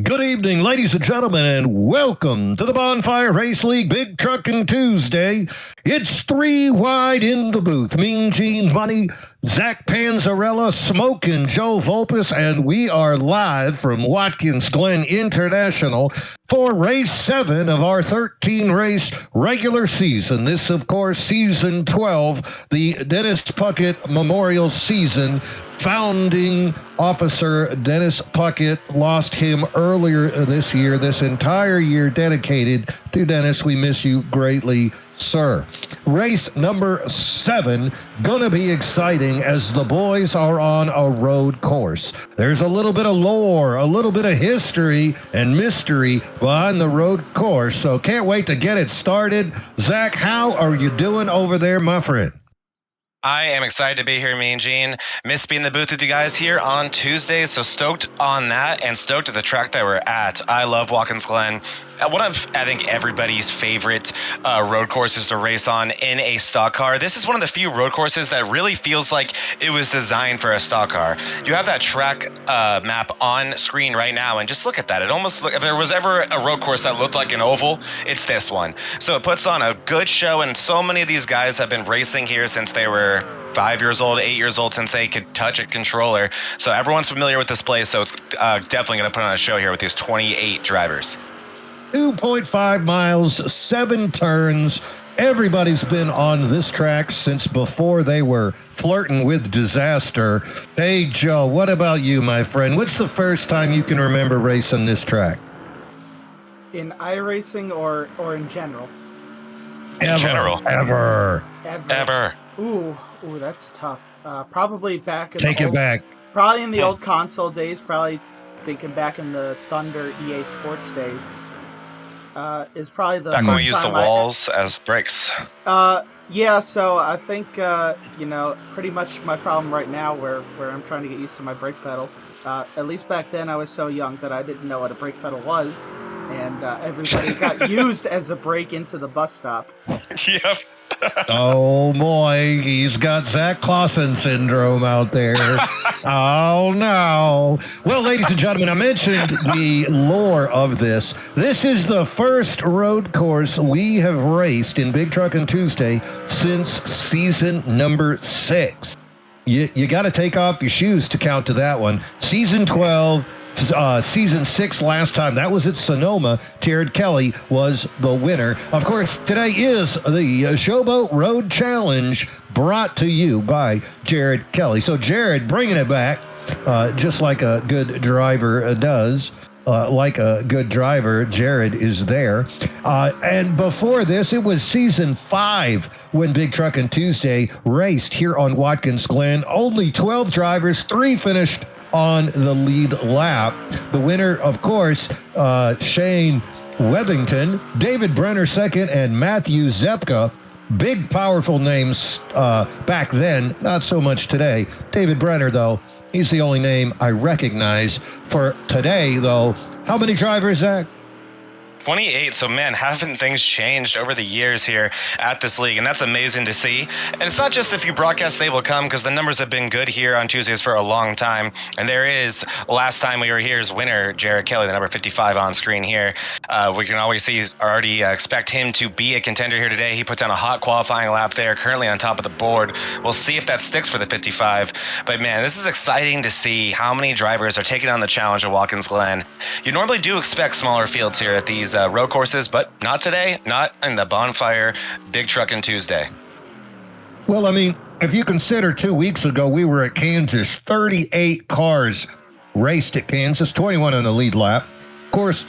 Good evening, ladies and gentlemen, and welcome to the Bonfire Race League Big Truckin' Tuesday. It's three wide in the booth. Mean Gene Money, Zach Panzarella, Smokin' Joe Volpus, and we are live from Watkins, Glen International for race 7 of our 13-race regular season. This, of course, season 12, the Dennis Puckett Memorial Season. Founding officer Dennis Puckett lost him earlier this year. This entire year dedicated to Dennis. We miss you greatly, sir. Race number 7, gonna be exciting as the boys are on a road course. There's a little bit of lore, a little bit of history and mystery behind the road course, so can't wait to get it started. Zach, how are you doing over there, my friend? I am excited to be here, Mean Gene. Miss being in the booth with you guys here on Tuesday, so stoked on that and stoked at the track that we're at. I love Watkins Glen. One of, I think, everybody's favorite road courses to race on in a stock car. This is one of the few road courses that really feels like it was designed for a stock car. You have that track map on screen right now, and just look at that. It almost if there was ever a road course that looked like an oval, it's this one. So it puts on a good show, and so many of these guys have been racing here since they were 5 years old, 8 years old, since they could touch a controller. So everyone's familiar with this place, so it's definitely going to put on a show here with these 28 drivers. 2.5 miles, 7 turns. Everybody's been on this track since before they were flirting with disaster. Hey, Joe, what about you, my friend? What's the first time you can remember racing this track? In iRacing or in general? In general. Ever. Ooh, that's tough. Probably back in Take it back. Probably in the old console days, probably thinking back in the Thunder EA Sports days. Is probably the back first when we used the time walls as brakes. Yeah, so I think pretty much my problem right now where I'm trying to get used to my brake pedal. At least back then I was so young that I didn't know what a brake pedal was, and everybody got used as a brake into the bus stop. Yep. Oh boy, he's got Zach Clausen syndrome out there. Oh no. Well, ladies and gentlemen, I mentioned the lore of this. This is the first road course we have raced in Big Truckin' Tuesday since season number 6. You got to take off your shoes to count to that one. Season 12. Season 6 last time. That was at Sonoma. Jared Kelly was the winner. Of course, today is the Showboat Road Challenge brought to you by Jared Kelly. So Jared bringing it back just like a good driver does. Like a good driver, Jared is there. And before this, it was season 5 when Big Truckin' Tuesday raced here on Watkins Glen. Only 12 drivers, 3 finished on the lead lap. The winner, of course, Shane Wethington, David Brenner second, and Matthew Zepka. Big, powerful names back then, not so much today. David Brenner, though, he's the only name I recognize for today, though. How many drivers, Zach? 28. So, man, haven't things changed over the years here at this league? And that's amazing to see. And it's not just if you broadcast, they will come, because the numbers have been good here on Tuesdays for a long time. And there is, last time we were here, is winner Jared Kelly, the number 55 on screen here. We can always see, already expect him to be a contender here today. He put down a hot qualifying lap there, currently on top of the board. We'll see if that sticks for the 55. But, man, this is exciting to see how many drivers are taking on the challenge of Watkins Glen. You normally do expect smaller fields here at these road courses, but not today, not in the Bonfire Big Truckin' Tuesday. Well, I mean, if you consider 2 weeks ago, we were at Kansas, 38 cars raced at Kansas, 21 on the lead lap. Of course,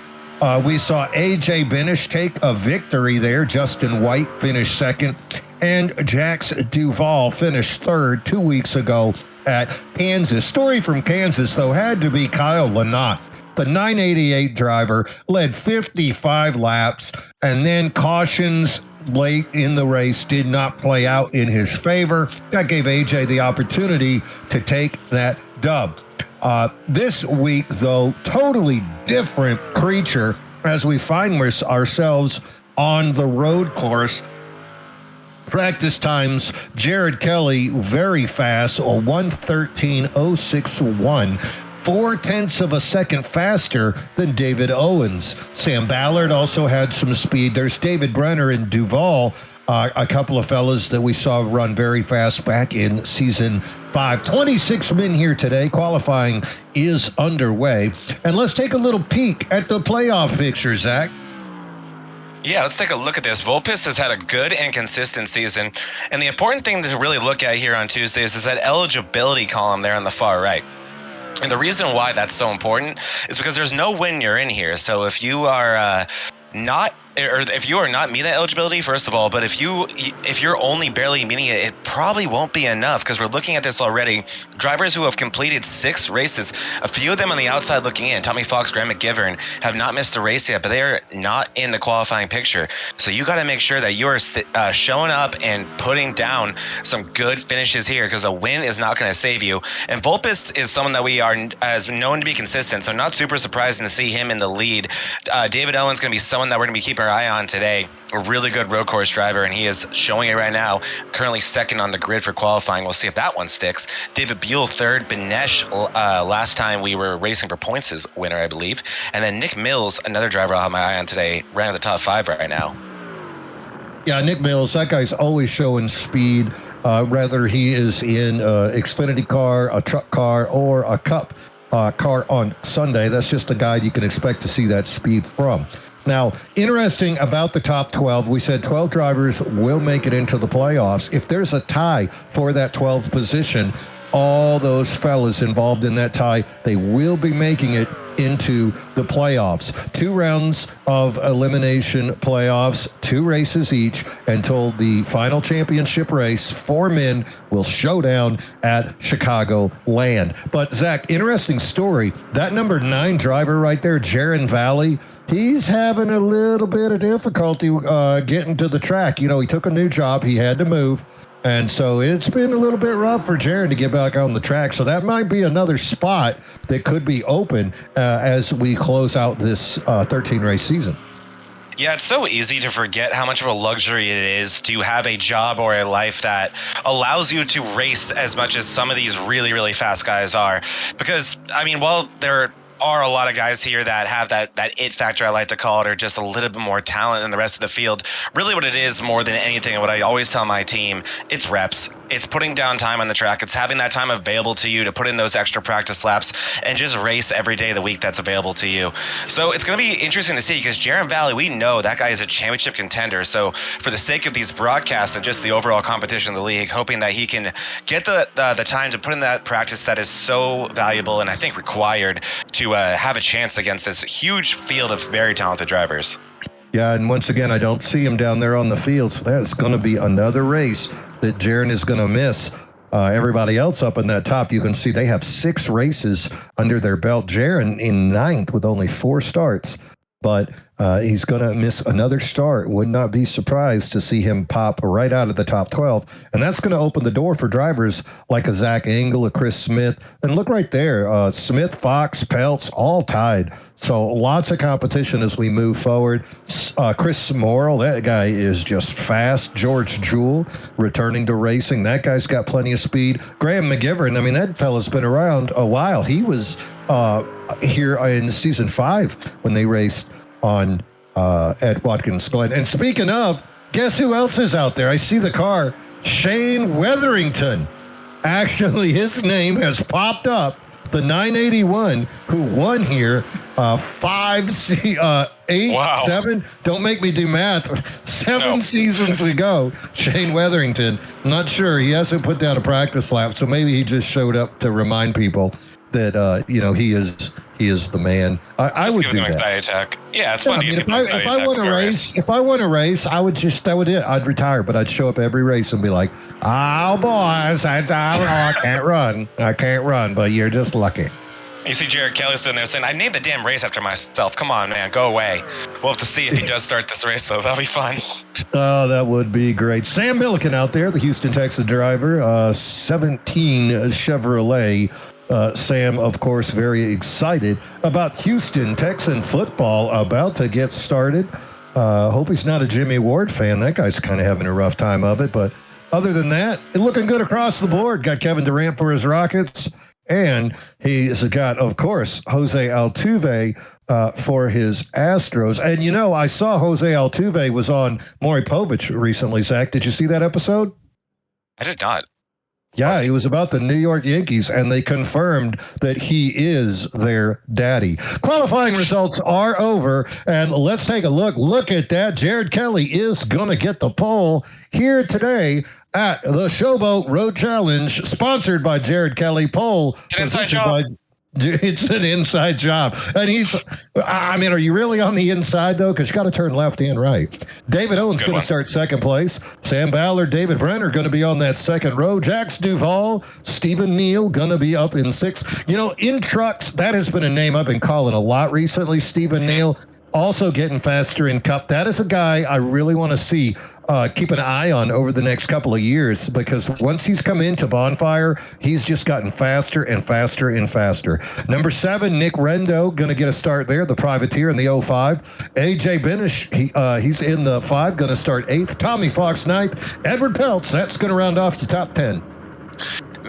we saw A.J. Benish take a victory there. Justin White finished second, and Jax Duvall finished third 2 weeks ago at Kansas. Story from Kansas, though, had to be Kyle Lynott. The 988 driver led 55 laps, and then cautions late in the race did not play out in his favor. That gave AJ the opportunity to take that dub. This week, though, totally different creature as we find ourselves on the road course. Practice times, Jared Kelly, very fast, a 1:13.061. 4/10 of a second faster than David Owens. Sam Ballard also had some speed. There's David Brenner and Duval, a couple of fellas that we saw run very fast back in season 5. 26 men here today. Qualifying is underway. And let's take a little peek at the playoff picture, Zach. Yeah, let's take a look at this. Vulpes has had a good and consistent season. And the important thing to really look at here on Tuesdays is that eligibility column there on the far right. And the reason why that's so important is because there's no win you're in here. So if you are not meeting that eligibility, first of all, but if you're only barely meeting it, it probably won't be enough, because we're looking at this already. Drivers who have completed 6 races, a few of them on the outside looking in, Tommy Fox, Graham McGivern, have not missed a race yet, but they are not in the qualifying picture. So you got to make sure that you are showing up and putting down some good finishes here, because a win is not going to save you. And Vulpes is someone that we are as known to be consistent, so not super surprising to see him in the lead. David Owen's going to be someone that we're going to be keeping our eye on today. A really good road course driver, and he is showing it right now. Currently second on the grid for qualifying. We'll see if that one sticks. David Buell third. Benesh, last time we were racing for points, is winner, I believe. And then Nick Mills, another driver I'll have my eye on today, right in the top 5 right now. Yeah, Nick Mills, that guy's always showing speed, whether he is in an Xfinity car, a truck car, or a Cup car on Sunday. That's just a guy you can expect to see that speed from. Now, interesting about the top 12, we said 12 drivers will make it into the playoffs. If there's a tie for that 12th position, all those fellas involved in that tie, they will be making it into the playoffs. 2 rounds of elimination playoffs, 2 races each, until the final championship race. 4 men will showdown at Chicago Land. But Zach, interesting story. That number 9 driver right there, Jaron Valley, he's having a little bit of difficulty getting to the track. You know, he took a new job. He had to move. And so it's been a little bit rough for Jaron to get back on the track. So that might be another spot that could be open as we close out this 13-race season. Yeah, it's so easy to forget how much of a luxury it is to have a job or a life that allows you to race as much as some of these really, really fast guys are. Because, I mean, while there are a lot of guys here that have that it factor, I like to call it, or just a little bit more talent than the rest of the field. Really what it is more than anything, and what I always tell my team, it's reps. It's putting down time on the track. It's having that time available to you to put in those extra practice laps and just race every day of the week that's available to you. So it's going to be interesting to see, because Jaron Valley, we know that guy is a championship contender. So for the sake of these broadcasts and just the overall competition of the league, hoping that he can get the time to put in that practice that is so valuable and I think required to have a chance against this huge field of very talented drivers. Yeah, and once again, I don't see him down there on the field, so that's going to be another race that Jaron is going to miss. Everybody else up in that top, you can see they have 6 races under their belt. Jaron in 9th with only 4 starts, but he's going to miss another start. Would not be surprised to see him pop right out of the top 12. And that's going to open the door for drivers like a Zach Engel, a Chris Smith. And look right there, Smith, Fox, Peltz, all tied. So lots of competition as we move forward. Chris Morrill, that guy is just fast. George Jewell returning to racing. That guy's got plenty of speed. Graham McGivern, I mean, that fella's been around a while. He was here in season 5 when they raced on at Watkins, Glen. And speaking of, guess who else is out there? I see the car. Shane Weatherington. Actually, his name has popped up. The 981 who won here 7, don't make me do math, 7 seasons ago. Shane Weatherington, not sure. He hasn't put down a practice lap, so maybe he just showed up to remind people that he is the man. I would do that. Anxiety attack. Yeah, it's fun to give people anxiety attack. If I want to race, I would just, that would it. I'd retire, but I'd show up every race and be like, "Oh boys, I can't run. I can't run, but you're just lucky." You see Jared Kelly sitting there saying, "I named the damn race after myself. Come on, man, go away." We'll have to see if he does start this race, though. That'll be fun. Oh, that would be great. Sam Milliken out there, the Houston Texas driver, 17 Chevrolet. Sam, of course, very excited about Houston Texan football about to get started. Hope he's not a Jimmy Ward fan. That guy's kind of having a rough time of it. But other than that, looking good across the board. Got Kevin Durant for his Rockets. And he's got, of course, Jose Altuve for his Astros. And, you know, I saw Jose Altuve was on Maury Povich recently, Zach. Did you see that episode? I did not. Yeah, it was about the New York Yankees, and they confirmed that he is their daddy. Qualifying results are over, and let's take a look. Look at that. Jared Kelly is going to get the pole here today at the Showboat Road Challenge, sponsored by Jared Kelly. Pole. It's an inside job. It's an inside job. And I mean, are you really on the inside, though? Because you got to turn left and right. David Owens going to start second place. Sam Ballard, David Brenner going to be on that second row. Jax Duvall, Stephen Neal going to be up in sixth. You know, in trucks, that has been a name I've been calling a lot recently. Stephen Neal also getting faster in Cup. That is a guy I really want to see keep an eye on over the next couple of years, because once he's come into Bonfire, he's just gotten faster and faster and faster. Number 7, Nick Rendo, going to get a start there, the privateer in the 05. AJ Benish, he's in the 5, going to start 8th. Tommy Fox 9th. Edward Peltz, that's going to round off the top 10.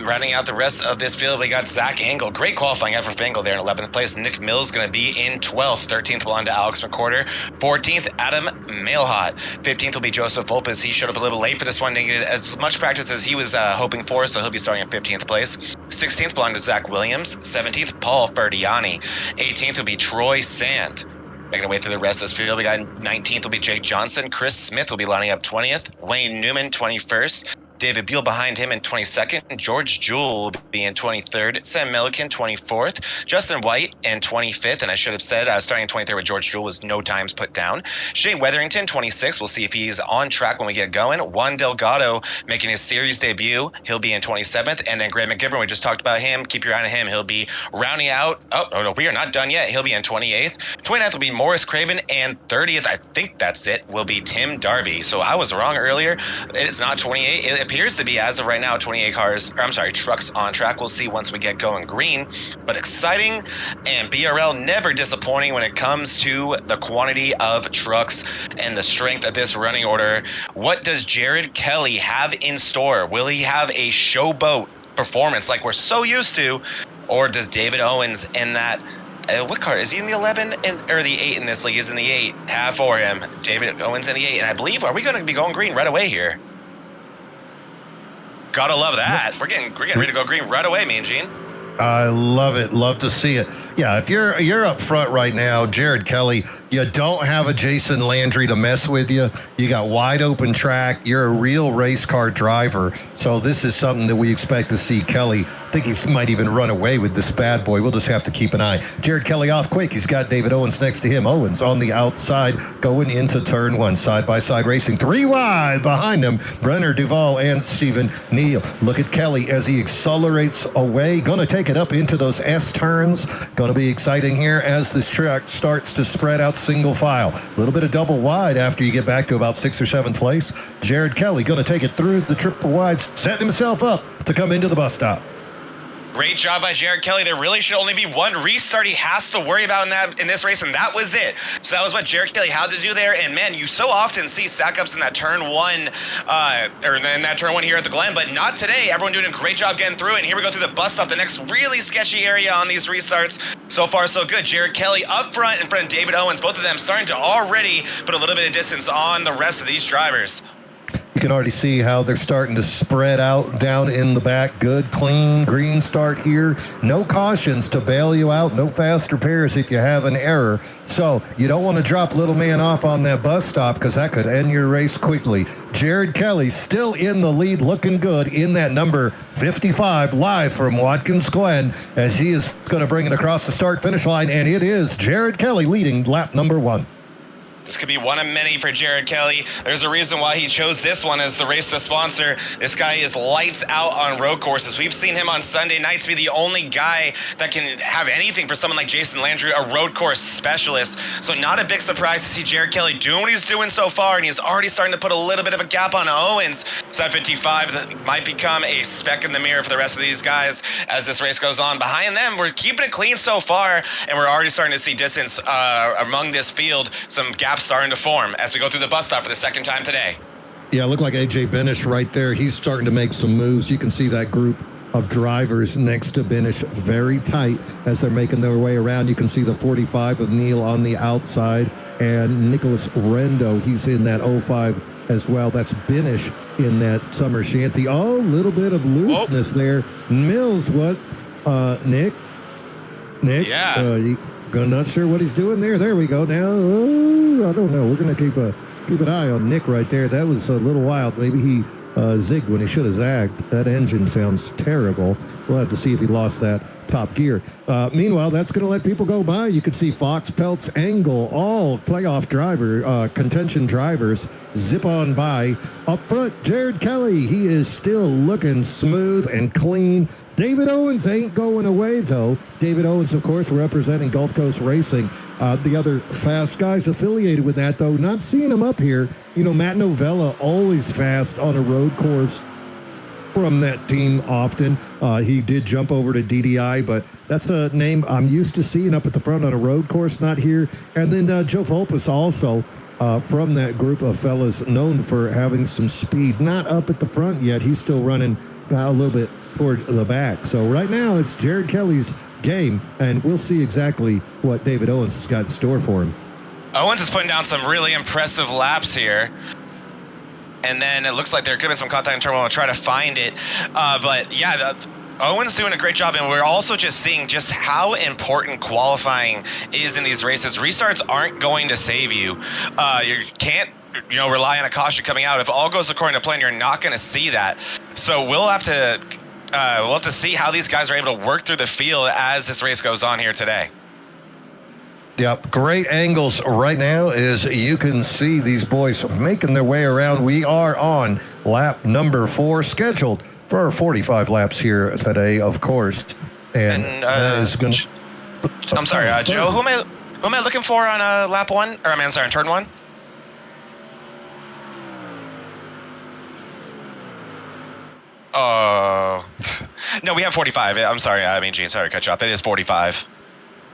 Rounding out the rest of this field, we got Zach Engel. Great qualifying effort for Engel there in 11th place. Nick Mills going to be in 12th. 13th belonged to Alex McCorder. 14th, Adam Mailhot. 15th will be Joseph Volpes. He showed up a little late for this one. Didn't get as much practice as he was hoping for, so he'll be starting at 15th place. 16th belonged to Zach Williams. 17th, Paul Ferdiani. 18th will be Troy Sand. Making our way through the rest of this field, we got 19th will be Jake Johnson. Chris Smith will be lining up 20th. Wayne Newman, 21st. David Beal behind him in 22nd. George Jewell will be in 23rd. Sam Milliken, 24th. Justin White in 25th. And I should have said starting in 23rd with George Jewell was no times put down. Shane Weatherington, 26th. We'll see if he's on track when we get going. Juan Delgado making his series debut. He'll be in 27th. And then Greg McGivern, we just talked about him. Keep your eye on him. He'll be rounding out. Oh, no, we are not done yet. He'll be in 28th. 29th will be Morris Craven. And 30th, I think that's it, will be Tim Darby. So I was wrong earlier. It's not 28. It appears to be, as of right now, 28 trucks on track. We'll see once we get going green. But exciting, and BRL never disappointing when it comes to the quantity of trucks and the strength of this running order. What does Jared Kelly have in store? Will he have a Showboat performance like we're so used to? Or does David Owens in that what car is he in, the 11 or the 8 in this league? He's in the 8. Have for him David Owens in the 8, and I believe, are we going to be going green right away here? Gotta love that. We're getting ready to go green right away, me and Gene. I love it. Love to see it. Yeah, if you're up front right now, Jared Kelly, you don't have a Jason Landry to mess with you. You got wide open track. You're a real race car driver. So this is something that we expect to see Kelly. I think he might even run away with this bad boy. We'll just have to keep an eye. Jared Kelly off quick. He's got David Owens next to him. Owens on the outside going into turn 1. Side-by-side racing. 3 wide behind him. Brenner, Duvall, and Stephen Neal. Look at Kelly as he accelerates away. Going to take it up into those S turns. Going to be exciting here as this track starts to spread out single file. A little bit of double wide after you get back to about 6th or 7th place. Jared Kelly going to take it through the triple wide, setting himself up to come into the bus stop. Great job by Jared Kelly. There really should only be one restart he has to worry about in this race, and that was it. So that was what Jared Kelly had to do there. And man, you so often see stack-ups in that turn 1, or in that turn 1 here at the Glen, but not today. Everyone doing a great job getting through it. And here we go through the bus stop, the next really sketchy area on these restarts. So far, so good. Jared Kelly up front in front of David Owens. Both of them starting to already put a little bit of distance on the rest of these drivers. You can already see how they're starting to spread out down in the back. Good, clean, green start here. No cautions to bail you out. No fast repairs if you have an error. So you don't want to drop little man off on that bus stop because that could end your race quickly. Jared Kelly still in the lead, looking good in that number 55, live from Watkins Glen, as he is going to bring it across the start-finish line, and it is Jared Kelly leading lap number 1. This could be one of many for Jared Kelly. There's a reason why he chose this one as the race to sponsor. This guy is lights out on road courses. We've seen him on Sunday nights be the only guy that can have anything for someone like Jason Landry, a road course specialist. So not a big surprise to see Jared Kelly doing what he's doing so far, and he's already starting to put a little bit of a gap on Owens. So that 55 that might become a speck in the mirror for the rest of these guys as this race goes on. Behind them, we're keeping it clean so far, and we're already starting to see distance among this field. Some gaps starting to form as we go through the bus stop for the second time today. Yeah, look like AJ Benish right there. He's starting to make some moves. You can see that group of drivers next to Binish, very tight as they're making their way around. You can see the 45 of Neil on the outside, and Nicholas Rendo, he's in that 05 as well. That's Binish in that summer shanty. Oh, a little bit of looseness there. Mills, what? Nick? Yeah. Not sure what he's doing there. There we go. Now, I don't know. We're going to keep an eye on Nick right there. That was a little wild. Maybe he zigged when he should have zagged. That engine sounds terrible. We'll have to see if he lost that top gear. Meanwhile, that's going to let people go by. You can see Fox, Peltz, Angle, all playoff contention drivers zip on by. Up front, Jared Kelly. He is still looking smooth and clean. David Owens ain't going away, though. David Owens, of course, representing Gulf Coast Racing. The other fast guys affiliated with that, though, not seeing him up here. You know, Matt Novella, always fast on a road course from that team often. He did jump over to DDI, but that's a name I'm used to seeing up at the front on a road course, not here. And then Joe Volpus also from that group of fellas known for having some speed. Not up at the front yet. He's still running a little bit toward the back. So right now it's Jared Kelly's game, and we'll see exactly what David Owens has got in store for him. Owens is putting down some really impressive laps here. And then it looks like there could have been some contact in turn one. We'll try to find it. But yeah, Owen's doing a great job. And we're also just seeing just how important qualifying is in these races. Restarts aren't going to save you. You can't rely on a caution coming out. If all goes according to plan, you're not going to see that. So we'll have to see how these guys are able to work through the field as this race goes on here today. Yep, great angles right now as you can see these boys making their way around. We are on lap number 4, scheduled for 45 laps here today, of course. And that is going to... I'm sorry, Joe, who am I looking for on lap 1? Or I'm sorry, on turn 1? Oh, no, we have 45. I'm sorry. Gene, sorry to cut you off. It is 45.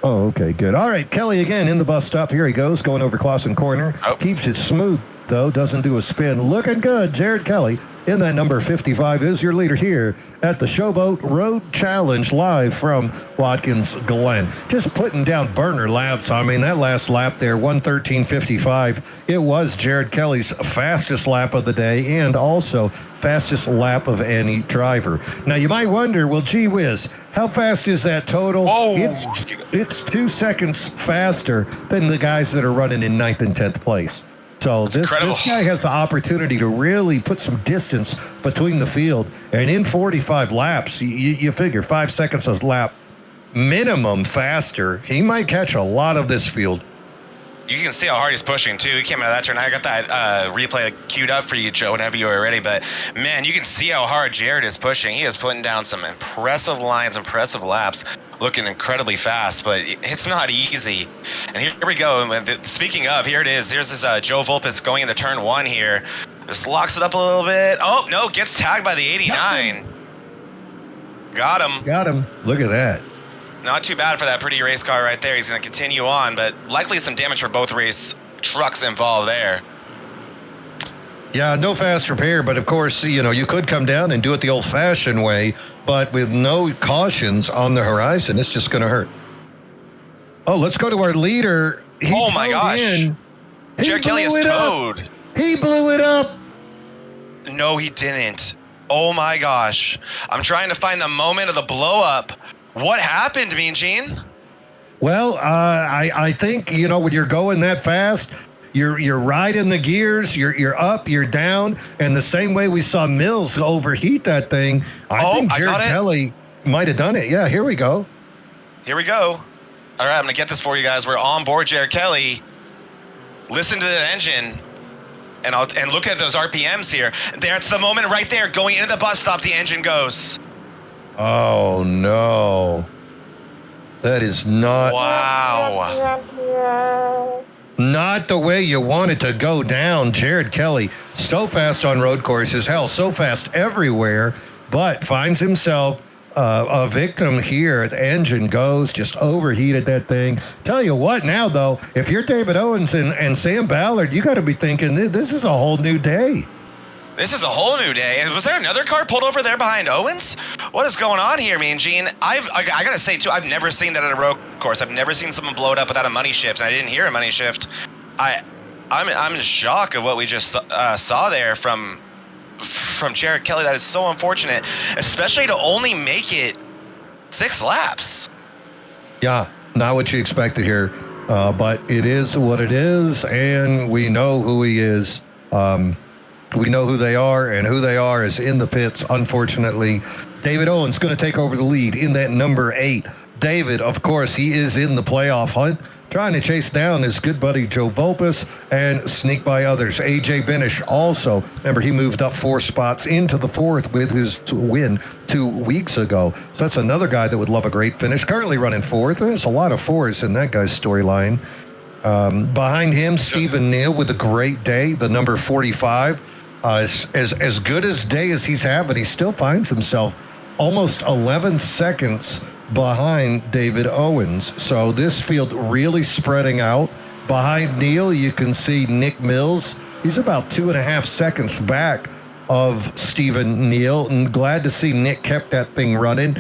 Oh, okay, good. All right, Kelly again in the bus stop. Here he goes, going over Clausen Corner. Oh. Keeps it smooth, though. Doesn't do a spin. Looking good. Jared Kelly in that number 55 is your leader here at the Showboat Road Challenge live from Watkins, Glen. Just putting down burner laps. That last lap there, 1:13.55. It was Jared Kelly's fastest lap of the day and also fastest lap of any driver. Now, you might wonder, well, gee whiz, how fast is that total? Whoa. It's 2 seconds faster than the guys that are running in 9th and 10th place. So this guy has the opportunity to really put some distance between the field. And in 45 laps, you figure 5 seconds a lap minimum faster. He might catch a lot of this field. You can see how hard he's pushing, too. He came out of that turn. I got that replay queued up for you, Joe, whenever you were ready. But, man, you can see how hard Jared is pushing. He is putting down some impressive lines, impressive laps, looking incredibly fast. But it's not easy. And here we go. Speaking of, here it is. Here's this Joe Volpus going into turn 1 here. Just locks it up a little bit. Oh, no, gets tagged by the 89. Got him. Look at that. Not too bad for that pretty race car right there. He's going to continue on, but likely some damage for both race trucks involved there. Yeah, no fast repair, but of course, you could come down and do it the old-fashioned way, but with no cautions on the horizon, it's just going to hurt. Oh, let's go to our leader. Oh, my gosh. Jared Kelly is towed. He blew it up. No, he didn't. Oh, my gosh. I'm trying to find the moment of the blow-up. What happened, Mean Gene? Well, I think, when you're going that fast, you're riding the gears, you're up, you're down, and the same way we saw Mills overheat that thing, I think Jared Kelly might have done it. Yeah, here we go. All right, I'm going to get this for you guys. We're on board Jared Kelly. Listen to that engine. And look at those RPMs here. That's the moment right there. Going into the bus stop, the engine goes. Oh, no. That is not... Wow. Not the way you want it to go down. Jared Kelly, so fast on road courses, hell, so fast everywhere, but finds himself a victim here. The engine goes, just overheated that thing. Tell you what now, though, if you're David Owens and Sam Ballard, you got to be thinking, this is a whole new day. This is a whole new day. And was there another car pulled over there behind Owens? What is going on here, Mean Gene? I gotta say too, I've never seen that at a road course. I've never seen someone blow it up without a money shift, and I didn't hear a money shift. I'm in shock of what we just saw there from Jared Kelly. That is so unfortunate, especially to only make it 6 laps. Yeah, not what you expected here, but it is what it is, and we know who he is. We know who they are, and who they are is in the pits, unfortunately. David Owens going to take over the lead in that number 8. David, of course, he is in the playoff hunt, trying to chase down his good buddy Joe Volpus and sneak by others. AJ Benish also, remember, he moved up 4 spots into the 4th with his win 2 weeks ago. So that's another guy that would love a great finish. Currently running 4th. There's a lot of 4s in that guy's storyline. Behind him, Stephen Neal with a great day, the number 45. As good as day as he's having, he still finds himself almost 11 seconds behind David Owens. So this field really spreading out. Behind Neal, you can see Nick Mills. He's about 2.5 seconds back of Stephen Neal, and glad to see Nick kept that thing running.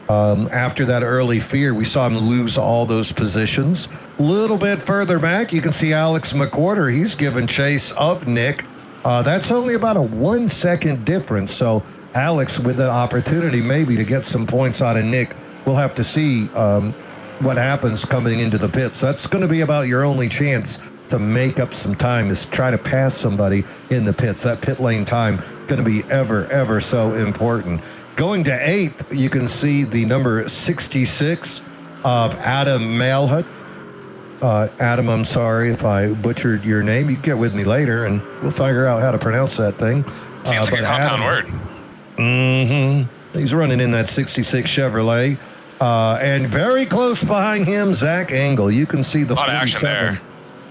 After that early fear, we saw him lose all those positions. A little bit further back, you can see Alex McWhorter. He's given chase of Nick. That's only about a 1 second difference. So Alex with an opportunity maybe to get some points out of Nick. We'll have to see what happens coming into the pits. That's going to be about your only chance to make up some time, is try to pass somebody in the pits. That pit lane time going to be ever so important. Going to 8th, you can see the number 66 of Adam Malhut. Adam, I'm sorry if I butchered your name. You can get with me later, and we'll figure out how to pronounce that thing. Sounds like a compound word. Mm-hmm. He's running in that 66 Chevrolet. And very close behind him, Zach Angle. You can see the 47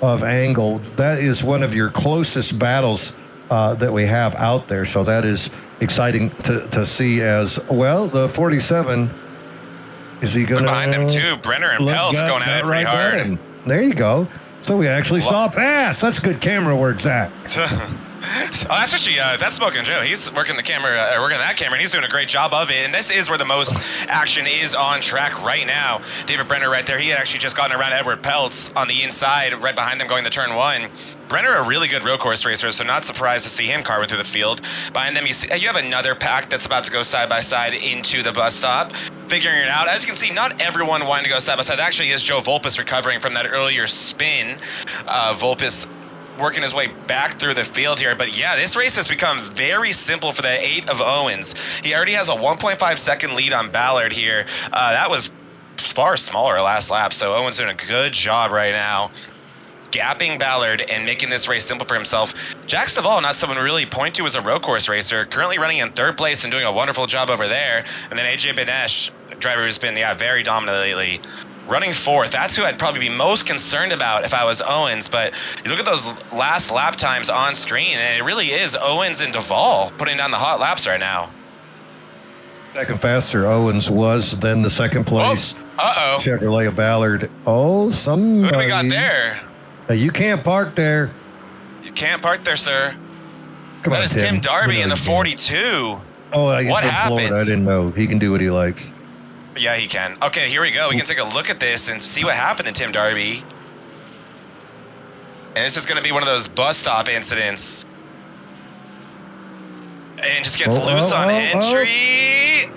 of Angle. That is one of your closest battles that we have out there. So that is exciting to see as well. The 47, is he going to... Behind him, too. Brenner and Peltz going at it pretty hard. There you go. So we actually saw a pass. That's good camera work, Zach. Oh, that's actually that's Smoking Joe. He's working that camera, and he's doing a great job of it. And this is where the most action is on track right now. David Brenner right there. He had actually just gotten around Edward Peltz on the inside, right behind them, going to turn 1. Brenner, a really good road course racer, so not surprised to see him carving through the field. Behind them, you have another pack that's about to go side by side into the bus stop, figuring it out. As you can see, not everyone wanting to go side by side. Actually, is Joe Volpus recovering from that earlier spin. Volpus working his way back through the field here. But yeah, this race has become very simple for the 8 of Owens. He already has a 1.5 second lead on Ballard here. That was far smaller last lap, so Owens doing a good job right now, gapping Ballard and making this race simple for himself. Jack Stovall, not someone really point to as a road course racer, currently running in 3rd place and doing a wonderful job over there. And then AJ Benesh, driver who's been, very dominantly running 4th. That's who I'd probably be most concerned about if I was Owens. But you look at those last lap times on screen, and it really is Owens and Duvall putting down the hot laps right now. Second faster Owens was, then the second place. Chevrolet Ballard. Oh, somebody. Who do we got there? You can't park there. You can't park there, sir. Come on, that is Tim Darby in the 42. Oh, what happened? Florida. I didn't know. He can do what he likes. Yeah, he can. Okay, here we go. We can take a look at this and see what happened to Tim Darby. And this is going to be one of those bus stop incidents. And just gets loose on entry.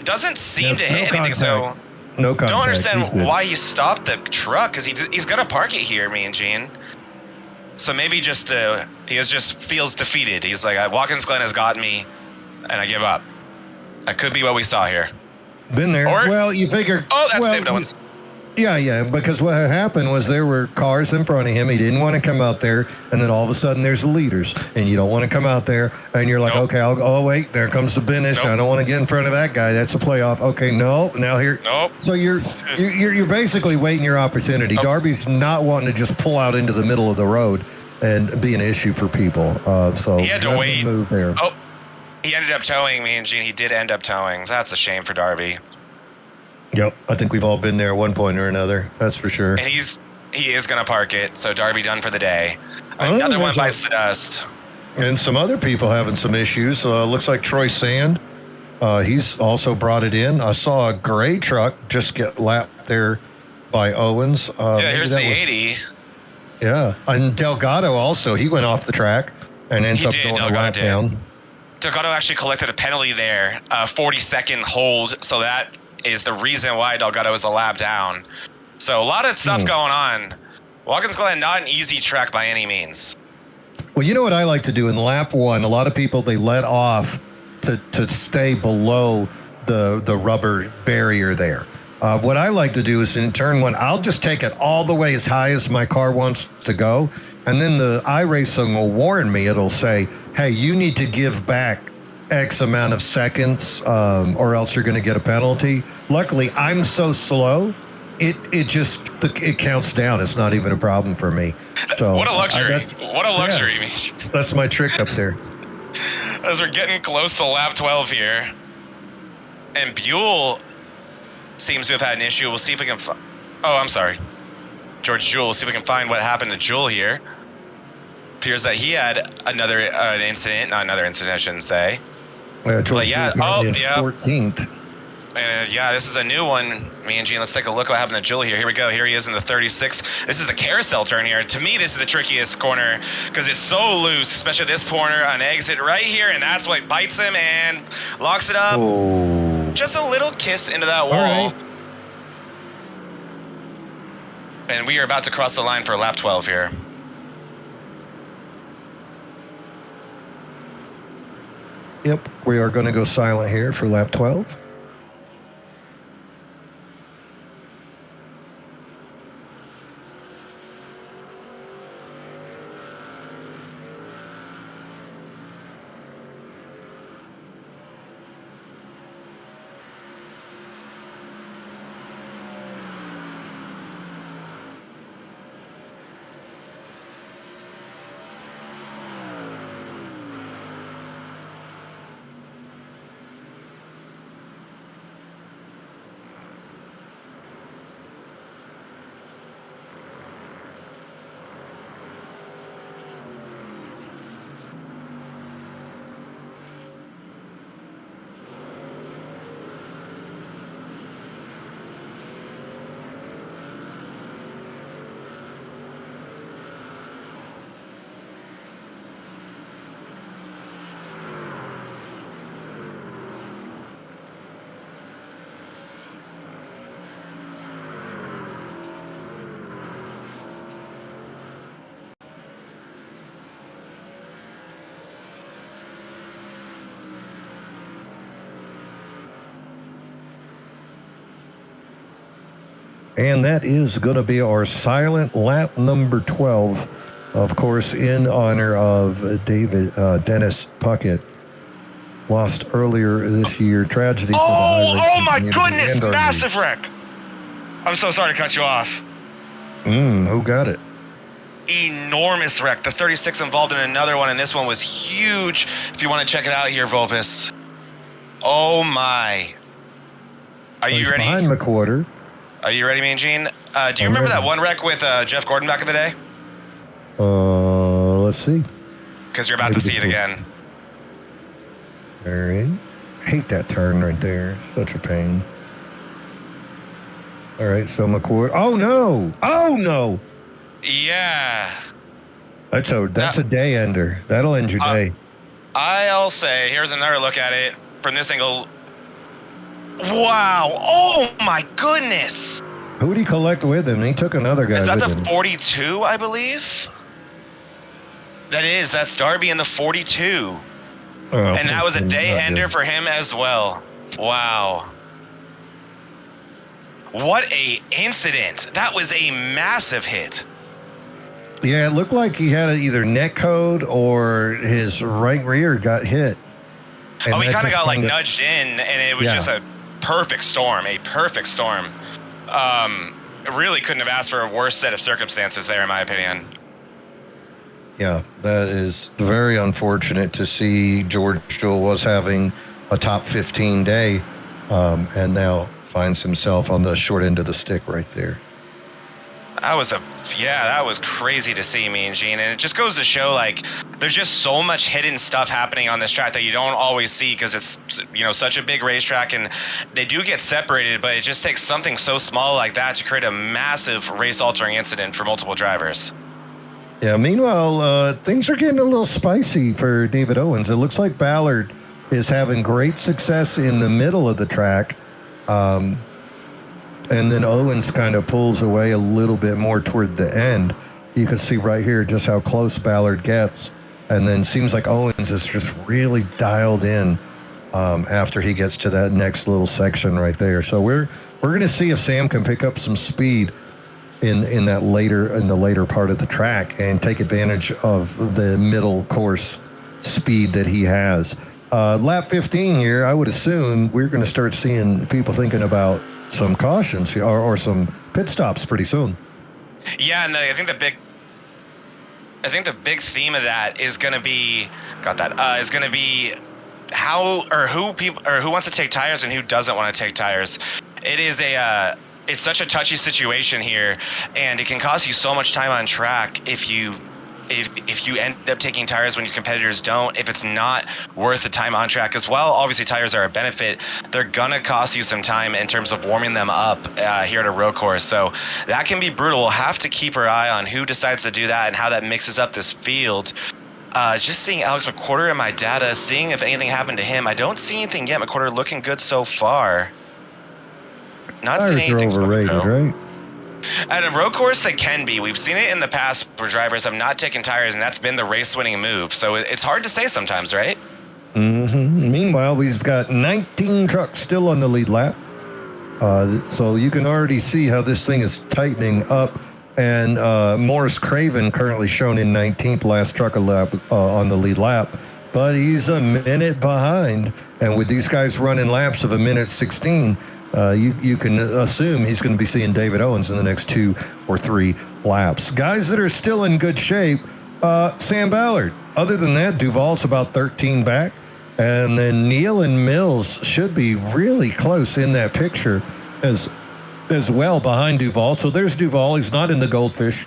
Doesn't seem to hit anything, so no contact. Don't understand why he stopped the truck, because he's going to park it here, me and Gene. So maybe just he just feels defeated. He's like, Watkins Glen has got me, and I give up. That could be what we saw here. Been there. Well, you figure. Oh, that's David Owens. Yeah, because what happened was there were cars in front of him. He didn't want to come out there, and then all of a sudden there's the leaders, and you don't want to come out there, and you're like, okay, oh wait, there comes the finish. I don't want to get in front of that guy. That's a playoff. Okay, no, now here. Nope. So you're basically waiting your opportunity. Darby's not wanting to just pull out into the middle of the road and be an issue for people. So he had to wait. Move there. Oh. He ended up towing me and Gene. He did end up towing. That's a shame for Darby. Yep, I think we've all been there at one point or another. That's for sure. And he is going to park it. So Darby done for the day. Another one bites the dust. And some other people having some issues. Looks like Troy Sand. He's also brought it in. I saw a gray truck just get lapped there by Owens. Here's the 80. Yeah, and Delgado also. He went off the track and ends up going a lap down. Delgado actually collected a penalty there, 40-second hold. So that is the reason why Delgado is a lap down. So a lot of stuff going on. Watkins Glen, not an easy track by any means. Well, you know what I like to do in lap one? A lot of people, they let off to stay below the rubber barrier there. What I like to do is in turn one, I'll just take it all the way as high as my car wants to go. And then the iRacing will warn me. It'll say, hey, you need to give back X amount of seconds or else you're going to get a penalty. Luckily, I'm so slow. It counts down. It's not even a problem for me. So what a luxury! What a luxury! Yeah, that's my trick up there. As we're getting close to lap 12 here, and Buell seems to have had an issue. We'll see if we can. I'm sorry, George Jewell. We'll see if we can find what happened to Jewell here. Appears that he had another incident. Not another incident, I shouldn't say. George but yeah. 14th. And this is a new one. Me and Gene, let's take a look what happened to Jewel here. Here we go. Here he is in the 36. This is the carousel turn here. To me, this is the trickiest corner because it's so loose, especially this corner, an exit right here, and that's what bites him and locks it up. Oh. Just a little kiss into that wall. All right. And we are about to cross the line for lap 12 here. Yep, we are going to go silent here for lap 12. And that is going to be our silent lap number 12, of course, in honor of Dennis Puckett. Lost earlier this year, tragedy. Oh my goodness, massive wreck. I'm so sorry to cut you off. Who got it? Enormous wreck. The 36 involved in another one, and this one was huge. If you want to check it out here, Vulpes. Oh my. Are you ready? Behind the quarter. Are you ready, Mean Gene? Do you remember that one wreck with Jeff Gordon back in the day? Let's see. Because you're about to see it again. All right. Hate that turn right there. Such a pain. All right, so McCord. Oh no! Oh no! Yeah. That's a day ender. That'll end your day. I'll say, here's another look at it from this angle. Wow! Oh my goodness! Who did he collect with him? He took another guy. Is that with the him. 42? I believe. That's Darby in the 42. Oh, and that was a day ender for him as well. Wow. What a incident. That was a massive hit. Yeah, it looked like he had either neck code or his right rear got hit. He kind of got like nudged in, and it was just a perfect storm. It really couldn't have asked for a worse set of circumstances there, in my opinion. Yeah, that is very unfortunate to see. George Jewell was having a top 15 day and now finds himself on the short end of the stick right there. That was crazy to see, Mean Gene, and it just goes to show like there's just so much hidden stuff happening on this track that you don't always see because it's such a big racetrack, and they do get separated, but it just takes something so small like that to create a massive race-altering incident for multiple drivers. Yeah. Meanwhile, things are getting a little spicy for David Owens. It looks like Ballard is having great success in the middle of the track. And then Owens kind of pulls away a little bit more toward the end. You can see right here just how close Ballard gets. And then seems like Owens is just really dialed in after he gets to that next little section right there. So we're going to see if Sam can pick up some speed in the later part of the track and take advantage of the middle course speed that he has. Lap 15 here, I would assume we're going to start seeing people thinking about some cautions or some pit stops pretty soon. Yeah, and I think the big theme of that is going to be who wants to take tires and who doesn't want to take tires. It's such a touchy situation here, and it can cost you so much time on track if you end up taking tires when your competitors don't, if it's not worth the time on track as well. Obviously, tires are a benefit. They're going to cost you some time in terms of warming them up here at a road course. So that can be brutal. We'll have to keep our eye on who decides to do that and how that mixes up this field. Just seeing Alex McWhorter in my data, seeing if anything happened to him. I don't see anything yet. McWhorter looking good so far. Not seeing anything. Tires are overrated, right? At a road course, they can be. We've seen it in the past where drivers have not taken tires, and that's been the race-winning move. So it's hard to say sometimes, right? Mm-hmm. Meanwhile, we've got 19 trucks still on the lead lap. So you can already see how this thing is tightening up. And Morris Craven currently shown in 19th, last truck lap on the lead lap. But he's a minute behind. And with these guys running laps of a minute 16, you can assume he's going to be seeing David Owens in the next 2 or 3 laps. Guys that are still in good shape, Sam Ballard. Other than that, Duval's about 13 back. And then Neal and Mills should be really close in that picture as well behind Duval. So there's Duval. He's not in the Goldfish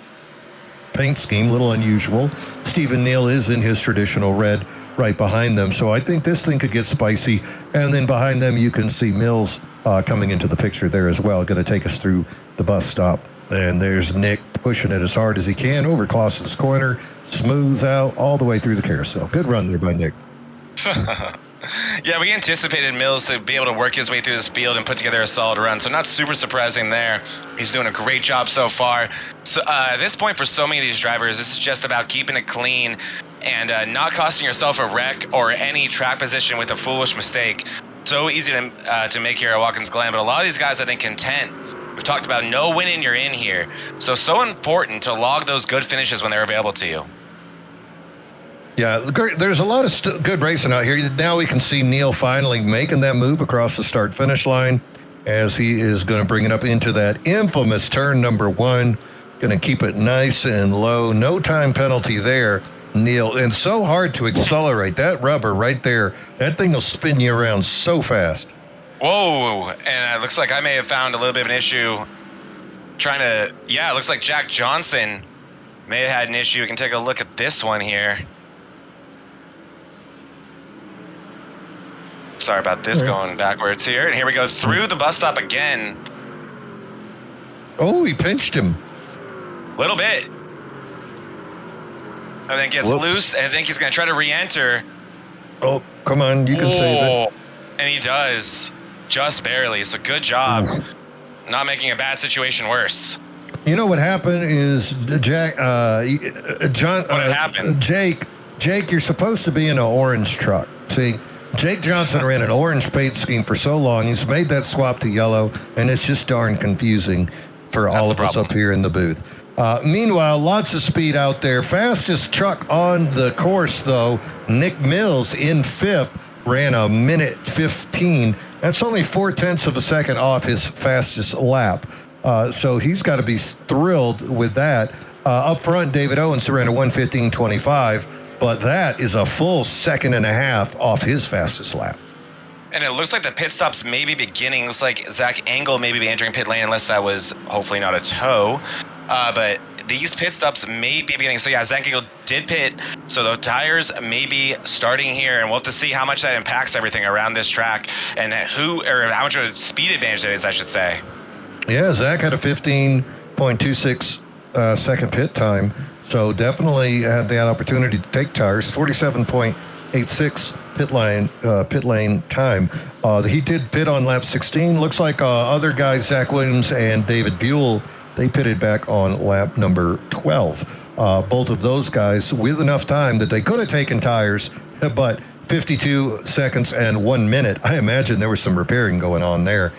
paint scheme, a little unusual. Stephen Neal is in his traditional red right behind them. So I think this thing could get spicy. And then behind them, you can see Mills coming into the picture there as well, going to take us through the bus stop. And there's Nick pushing it as hard as he can over Clausen's corner, smooths out all the way through the carousel. Good run there by Nick. Yeah, we anticipated Mills to be able to work his way through this field and put together a solid run, so not super surprising there. He's doing a great job so far. So at this point, for so many of these drivers, this is just about keeping it clean and not costing yourself a wreck or any track position with a foolish mistake. So easy to make here at Watkins Glen, but a lot of these guys, I think, content. We've talked about no winning, you're in here. So important to log those good finishes when they're available to you. Yeah, there's a lot of good racing out here. Now we can see Neal finally making that move across the start-finish line as he is going to bring it up into that infamous turn number 1. Going to keep it nice and low. No time penalty there, Neal. And so hard to accelerate. That rubber right there, that thing will spin you around so fast. Whoa, and it looks like I may have found a little bit of an issue it looks like Jack Johnson may have had an issue. We can take a look at this one here. Sorry about this, going backwards here. And here we go through the bus stop again. Oh, he pinched him. Little bit. And then gets loose, and I think he's going to try to re-enter. Oh, come on, you can save it. And he does, just barely. So good job, not making a bad situation worse. You know what happened is Jake, you're supposed to be in an orange truck. See, Jake Johnson ran an orange paint scheme for so long. He's made that swap to yellow, and it's just darn confusing for all of us up here in the booth. Meanwhile, lots of speed out there. Fastest truck on the course, though, Nick Mills in 5th, ran a minute 15. That's only 0.4 of a second off his fastest lap. So he's got to be thrilled with that. Up front, David Owens ran a 1:15.25. But that is a full 1.5 seconds off his fastest lap. And it looks like the pit stops may be beginning. Looks like Zach Engel may be entering pit lane unless that was hopefully not a tow. But these pit stops may be beginning. So yeah, Zach Eagle did pit. So the tires may be starting here, and we'll have to see how much that impacts everything around this track and how much of a speed advantage that is, I should say. Yeah, Zach had a 15.26 second pit time. So definitely had the opportunity to take tires. 47.86 pit lane time. He did pit on lap 16. Looks like other guys, Zach Williams and David Buell, they pitted back on lap number 12. Both of those guys with enough time that they could have taken tires, but 52 seconds and 1 minute. I imagine there was some repairing going on there.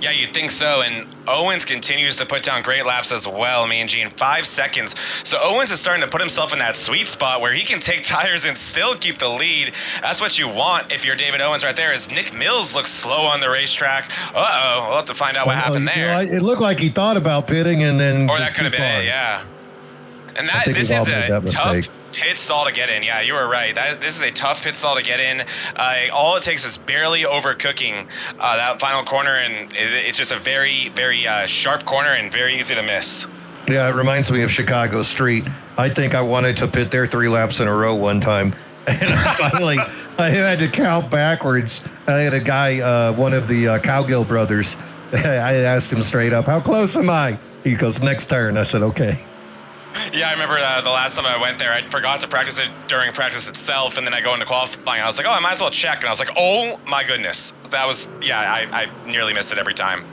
Yeah, you'd think so. And Owens continues to put down great laps as well, me and Gene. 5 seconds. So Owens is starting to put himself in that sweet spot where he can take tires and still keep the lead. That's what you want if you're David Owens right there. As Nick Mills looks slow on the racetrack. Uh-oh. We'll have to find out what happened there. It looked like he thought about pitting and then... Or that could have been it, yeah. And this is a tough pit stall to get in. Yeah, you were right. This is a tough pit stall to get in. All it takes is barely overcooking that final corner, and it's just a very, very sharp corner and very easy to miss. Yeah, it reminds me of Chicago Street. I think I wanted to pit there 3 laps in a row one time, and I had to count backwards. I had a guy, one of the Cowgill brothers, I asked him straight up, "How close am I?" He goes, "Next turn." I said, "Okay." Yeah, I remember the last time I went there, I forgot to practice it during practice itself, and then I go into qualifying. I was like, oh, I might as well check. And I was like, oh, my goodness. That was, I nearly missed it every time.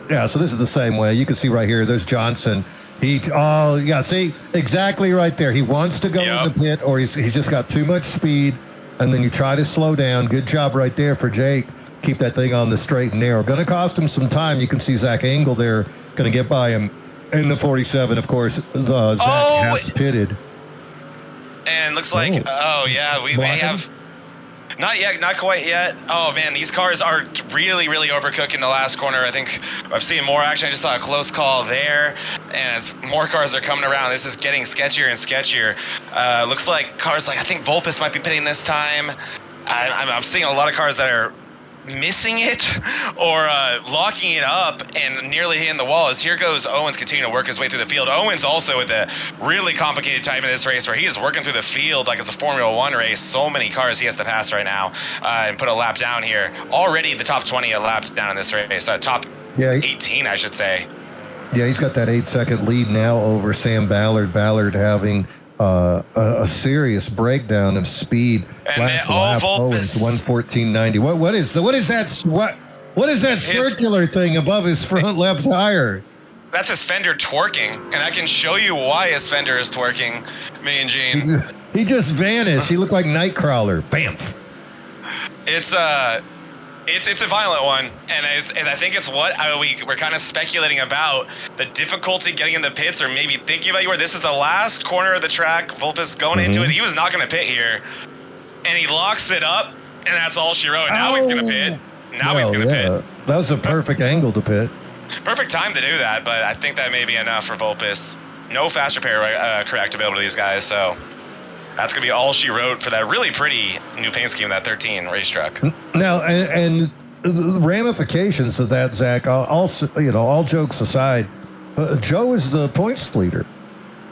Yeah, so this is the same way. You can see right here, there's Johnson. See, exactly right there. He wants to go in the pit, or he's just got too much speed, and then you try to slow down. Good job right there for Jake. Keep that thing on the straight and narrow. Going to cost him some time. You can see Zach Engel there going to get by him. In the 47, of course, Zach has pitted. And looks like, we may have... Not yet, not quite yet. Oh, man, these cars are really, really overcooking the last corner. I think I've seen more action. I just saw a close call there. And as more cars are coming around, this is getting sketchier and sketchier. Looks like cars like, I think Volpus might be pitting this time. I'm seeing a lot of cars that are missing it or locking it up and nearly hitting the wall. As here goes Owens continuing to work his way through the field. Owens also with a really complicated time in this race where he is working through the field like it's a Formula 1 race. So many cars he has to pass right now and put a lap down here. Already the top 20 a lap down in this race. Top 18, I should say. Yeah, he's got that 8-second lead now over Sam Ballard. Ballard having a serious breakdown of speed. And last lap, Owens 1:14.90. What is that circular thing above his front left tire? That's his fender twerking, and I can show you why his fender is twerking. Me and Gene. He just vanished. He looked like Nightcrawler. Bamf. It's a violent one, and I think it's what we're kind of speculating about, the difficulty getting in the pits, or maybe thinking about where this is the last corner of the track. Volpus going into it. He was not going to pit here, and he locks it up, and that's all she wrote. Now he's going to pit. He's going to pit. That was a perfect angle to pit. Perfect time to do that, but I think that may be enough for Volpus. No fast repair correct available to these guys, so that's going to be all she wrote for that really pretty new paint scheme, that 13 race truck. Now, and the ramifications of that, Zach, all jokes aside, Joe is the points leader.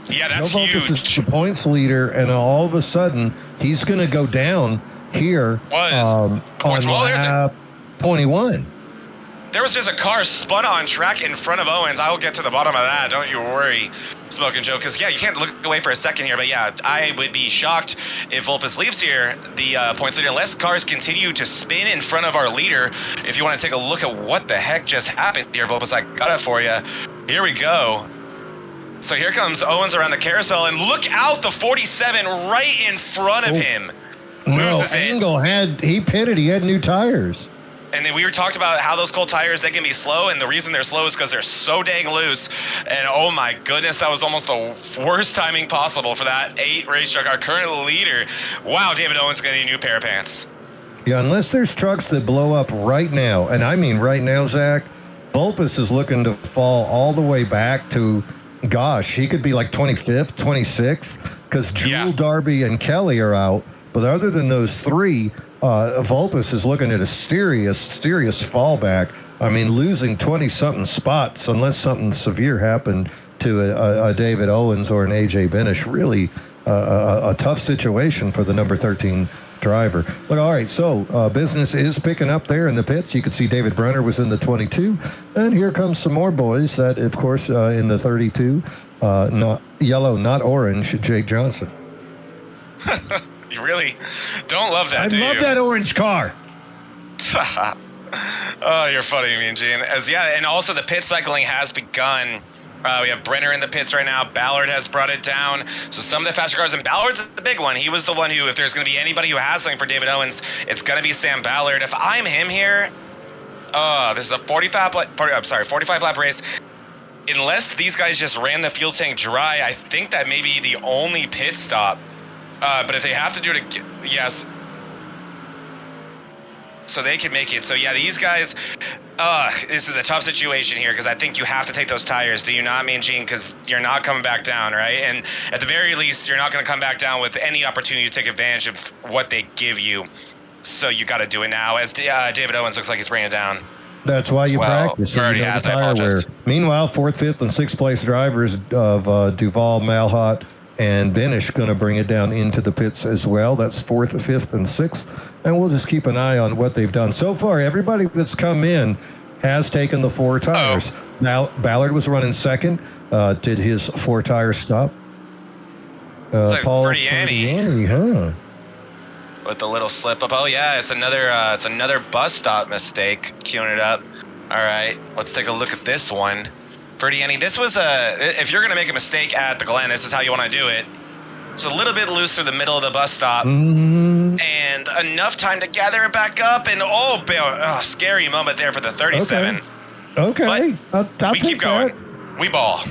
Yeah, that's Joe huge. Is the points leader, and all of a sudden, he's going to go down here on lap 21. There was just a car spun on track in front of Owens. I will get to the bottom of that. Don't you worry, Smoking Joe. Because, you can't look away for a second here. But, I would be shocked if Volpus leaves here, the points leader, unless cars continue to spin in front of our leader. If you want to take a look at what the heck just happened here, Volpus, I got it for you. Here we go. So here comes Owens around the carousel. And look out, the 47 right in front of him. Loses it. Engel he pitted. He had new tires. And then we talked about how those cold tires, they can be slow, and the reason they're slow is because they're so dang loose. And oh my goodness, that was almost the worst timing possible for that 8 race truck, our current leader. Wow, David Owens getting a new pair of pants. Yeah, unless there's trucks that blow up right now, and I mean right now, Zach, Volpus is looking to fall all the way back to, he could be like 25th, 26th, because Jewel, Darby, and Kelly are out. But other than those 3, Vulpes is looking at a serious fallback. I mean, losing 20-something spots unless something severe happened to a David Owens or an AJ Benish. Really a tough situation for the number 13 driver. But all right, so business is picking up there in the pits. You can see David Brenner was in the 22. And here comes some more boys that, of course, in the 32, not yellow, not orange, Jake Johnson. You really don't love that, I love that orange car. Oh, you're funny, Mean Gene. And also the pit cycling has begun. We have Brenner in the pits right now. Ballard has brought it down. So some of the faster cars, and Ballard's the big one. He was the one who, if there's going to be anybody who has something for David Owens, it's going to be Sam Ballard. If I'm him here, this is a 45 lap race. Unless these guys just ran the fuel tank dry, I think that may be the only pit stop. But if they have to do it, yes. So they can make it. So yeah, these guys, this is a tough situation here because I think you have to take those tires. Do you not, Mean Gene? Because you're not coming back down, right? And at the very least, you're not going to come back down with any opportunity to take advantage of what they give you. So you got to do it now. As David Owens looks like he's bringing it down. That's why you practice. So already has. I apologize. Meanwhile, 4th, 5th, and 6th place drivers of Duval, Malhot, and Benish going to bring it down into the pits as well. That's 4th, 5th, and 6th. And we'll just keep an eye on what they've done. So far, everybody that's come in has taken the 4 tires. Now, Ballard was running 2nd, did his 4-tire stop. It's like Paul Ferdiani, huh? With the little slip up. Oh yeah, it's another bus stop mistake. Queuing it up. All right, let's take a look at this one. Ferdiani, this was if you're going to make a mistake at the Glen, this is how you want to do it. It's a little bit loose through the middle of the bus stop, and enough time to gather it back up, and scary moment there for the 37. Okay. I'll we keep going. We ball.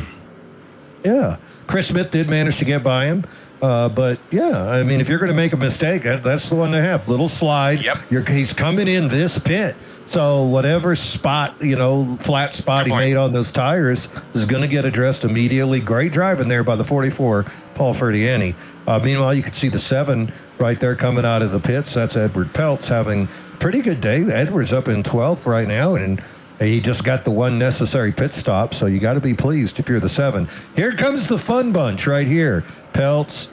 Yeah. Chris Smith did manage to get by him. But yeah, I mean, if you're going to make a mistake, that's the one to have. Little slide. Yep. He's coming in this pit. So whatever spot, flat spot he made on those tires is going to get addressed immediately. Great driving there by the 44, Paul Ferdiani. Meanwhile, you can see the 7 right there coming out of the pits. That's Edward Peltz having a pretty good day. Edward's up in 12th right now, and he just got the one necessary pit stop, so you got to be pleased if you're the 7. Here comes the fun bunch right here. Peltz,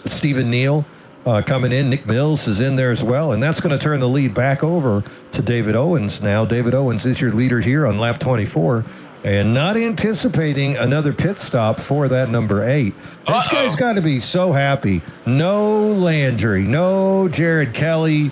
Stephen Neal. Coming in, Nick Mills is in there as well, and that's going to turn the lead back over to David Owens now. David Owens is your leader here on lap 24, and not anticipating another pit stop for that number 8. This guy's got to be so happy. No Landry, no Jared Kelly,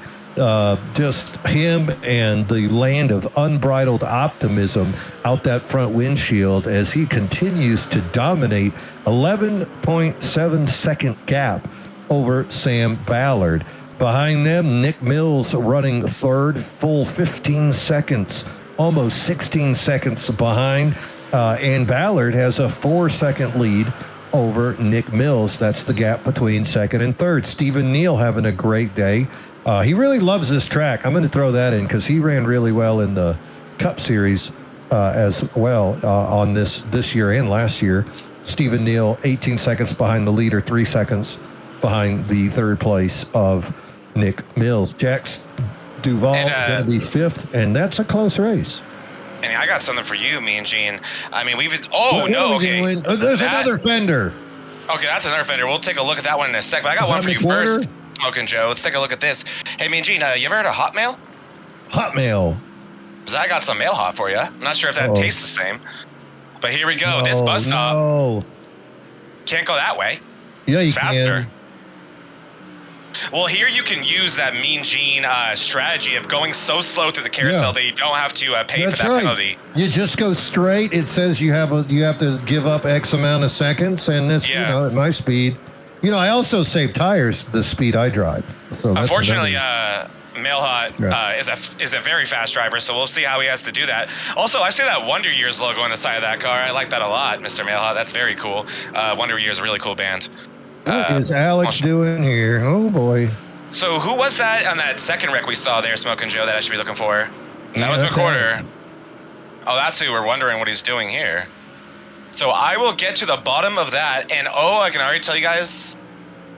just him and the land of unbridled optimism out that front windshield as he continues to dominate. 11.7 second gap over Sam Ballard. Behind them, Nick Mills running 3rd, full 15 seconds, almost 16 seconds behind. And Ballard has a 4-second lead over Nick Mills. That's the gap between 2nd and 3rd. Stephen Neal having a great day. He really loves this track. I'm going to throw that in because he ran really well in the Cup Series as well on this year and last year. Stephen Neal, 18 seconds behind the leader, 3 seconds behind the 3rd place of Nick Mills. Jax Duval going to be 5th, and that's a close race. And I got something for you, Mean Gene. I mean, there's another fender. Okay, that's another fender. We'll take a look at that one in a sec, but I got one for you first. Smoking Joe, let's take a look at this. Hey, Mean Gene, you ever heard of Hotmail? Hotmail. Because I got some mail hot for you. I'm not sure if that tastes the same. But here we go. This bus stop can't go that way. Yeah, it's faster. Can. Well, here you can use that Mean Gene strategy of going so slow through the carousel that you don't have to pay for that penalty. You just go straight. It says you have to give up X amount of seconds, and it's at my speed. I also save tires the speed I drive. So unfortunately, Mailhot is a very fast driver, so we'll see how he has to do that. Also, I see that Wonder Years logo on the side of that car. I like that a lot, Mr. Mailhot. That's very cool. Wonder Years is a really cool band. What is Alex doing here? Oh, boy. So who was that on that second wreck we saw there, Smoking Joe, that I should be looking for? That was McWhorter. Oh, that's who we're wondering what he's doing here. So I will get to the bottom of that, and I can already tell you guys,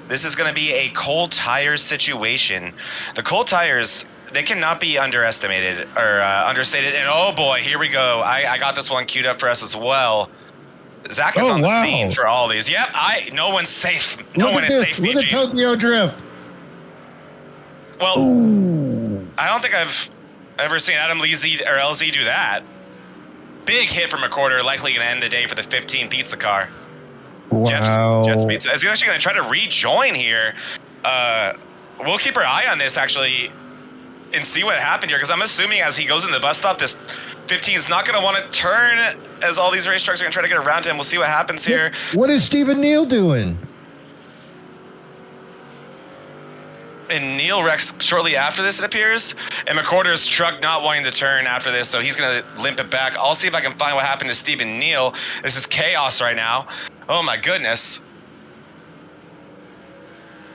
This is going to be a cold tires situation. The cold tires, they cannot be underestimated or understated. And oh boy, here we go. I got this one queued up for us as well. Zach is on the scene for all these. Yep, no one's safe. No one is safe. Look at Tokyo Drift. Well, Ooh. I don't think I've ever seen Adam Lee or LZ do that. Big hit from McCorder, likely going to end the day for the 15 pizza car. Wow. Jeff's Pizza is actually going to try to rejoin here. We'll keep our eye on this, actually, and see what happened here, because I'm assuming as he goes in the bus stop, this 15 is not going to want to turn as all these race trucks are going to try to get around him. We'll see what happens here. What is Stephen Neal doing? And Neil wrecks shortly after this, it appears. And McCorder's truck not wanting to turn after this, so he's going to limp it back. I'll see if I can find what happened to Stephen Neal. This is chaos right now. Oh, my goodness.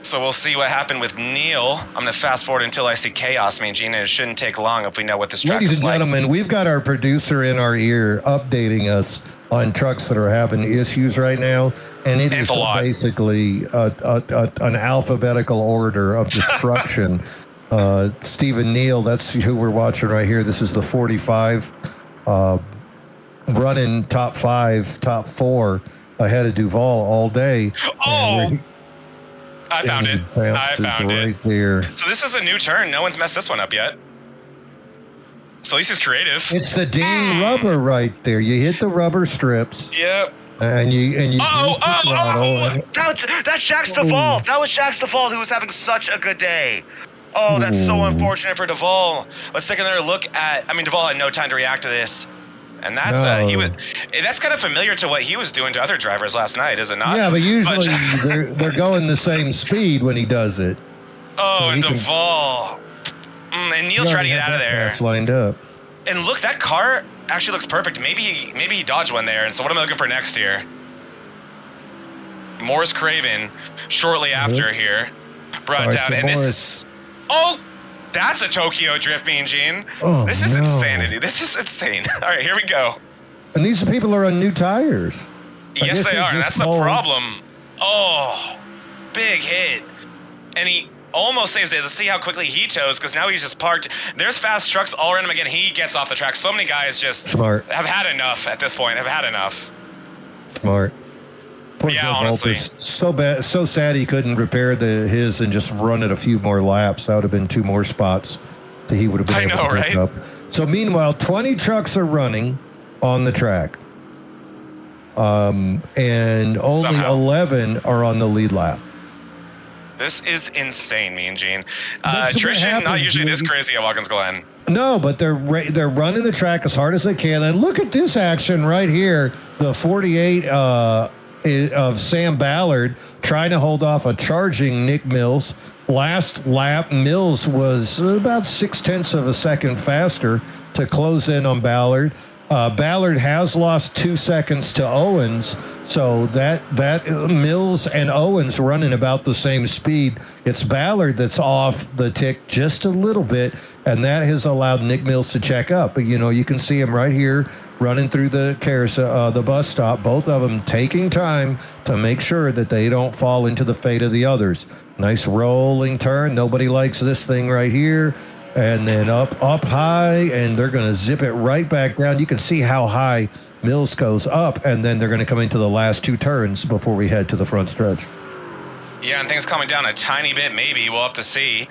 So we'll see what happened with Neil. I'm going to fast forward until I see chaos, Mean Gene, and it shouldn't take long if we know what this track Ladies is and like. gentlemen, we've got our producer in our ear updating us on trucks that are having issues right now, and it is basically an alphabetical order of destruction. Stephen Neal, that's who we're watching right here. This is the 45, running top 5, top 4 ahead of Duval all day. Oh! I found it. I found it. Right there. So this is a new turn. No one's messed this one up yet. So at least he's creative. It's the dang rubber right there. You hit the rubber strips. Yep. And you use the throttle. That's Jack's Duvall. That was Jack's Duvall, who was having such a good day. Oh, that's so unfortunate for Duvall. Let's take another look at. I mean, Duvall had no time to react to this. And that's that's kind of familiar to what he was doing to other drivers last night, is it not? Yeah, but usually they're going the same speed when he does it. Oh, so and Duvall. And Neil tried to get out of there. Lined up. And look, that car actually looks perfect. Maybe he dodged one there. And so what am I looking for next here? Morris Craven shortly after here. Brought down. And this is... Oh! That's a Tokyo Drift, Mean Gene. Oh, this is insanity. This is insane. All right, here we go. And these people are on new tires. Yes, they are. And that's the problem. Oh, big hit. And he almost saves it. Let's see how quickly he tows, because now he's just parked. There's fast trucks all around him again. He gets off the track. So many guys just have had enough at this point. Have had enough. Smart. Poor yeah, honestly. So bad, so sad he couldn't repair his and just run it a few more laps. That would have been 2 more spots that he would have been able to pick up. So meanwhile, 20 trucks are running on the track. And only 11 are on the lead lap. This is insane, Mean Gene. Attrition, not usually this crazy at Watkins Glen. No, but they're running the track as hard as they can. And look at this action right here. The 48 of Sam Ballard trying to hold off a charging Nick Mills. Last lap, Mills was about 0.6 of a second faster to close in on Ballard. Ballard has lost 2 seconds to Owens, so that Mills and Owens running about the same speed. It's Ballard that's off the tick just a little bit, and that has allowed Nick Mills to check up. But, you can see him right here running through the bus stop, both of them taking time to make sure that they don't fall into the fate of the others. Nice rolling turn. Nobody likes this thing right here. And then up high, and they're going to zip it right back down. You can see how high Mills goes up, and then they're going to come into the last 2 turns before we head to the front stretch. Yeah, and things coming down a tiny bit, maybe. We'll have to see.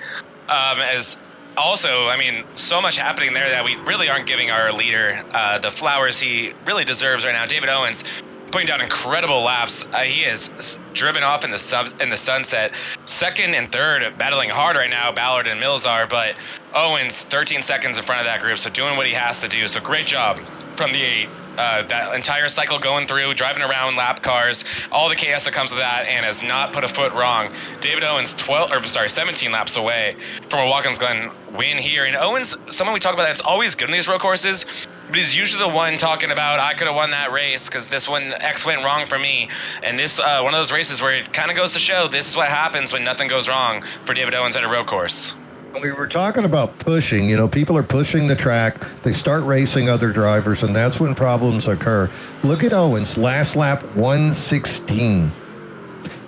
As also, I mean, so much happening there that we really aren't giving our leader the flowers he really deserves right now. David Owens putting down incredible laps. He is driven off in the sunset. Second and third battling hard right now, Ballard and Mills are, but Owens 13 seconds in front of that group, so doing what he has to do. So great job from the 8. That entire cycle going through, driving around lap cars, all the chaos that comes with that, and has not put a foot wrong. David Owens 17 laps away from a Watkins Glen win here. And Owens, someone we talk about that's always good in these road courses, but he's usually the one talking about, I could have won that race because this one X went wrong for me. And this one of those races where it kind of goes to show this is what happens when nothing goes wrong for David Owens at a road course. We were talking about pushing. People are pushing the track. They start racing other drivers, and that's when problems occur. Look at Owens, last lap 116.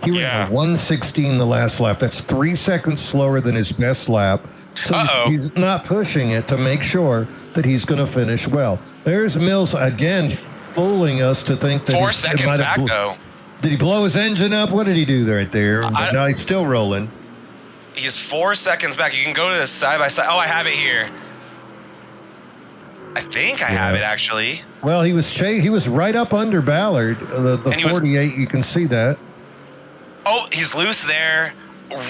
He ran Yeah. a 1:16 the last lap. That's 3 seconds slower than his best lap. So he's not pushing it to make sure that he's going to finish well. There's Mills again fooling us to think that 4 seconds back, though. Did he blow his engine up? What did he do right there? But no, he's still rolling. He's 4 seconds back. You can go to the side by side. Oh, I have it here. I think I have it, actually. Well, he was right up under Ballard. The 48, you can see that. Oh, he's loose there.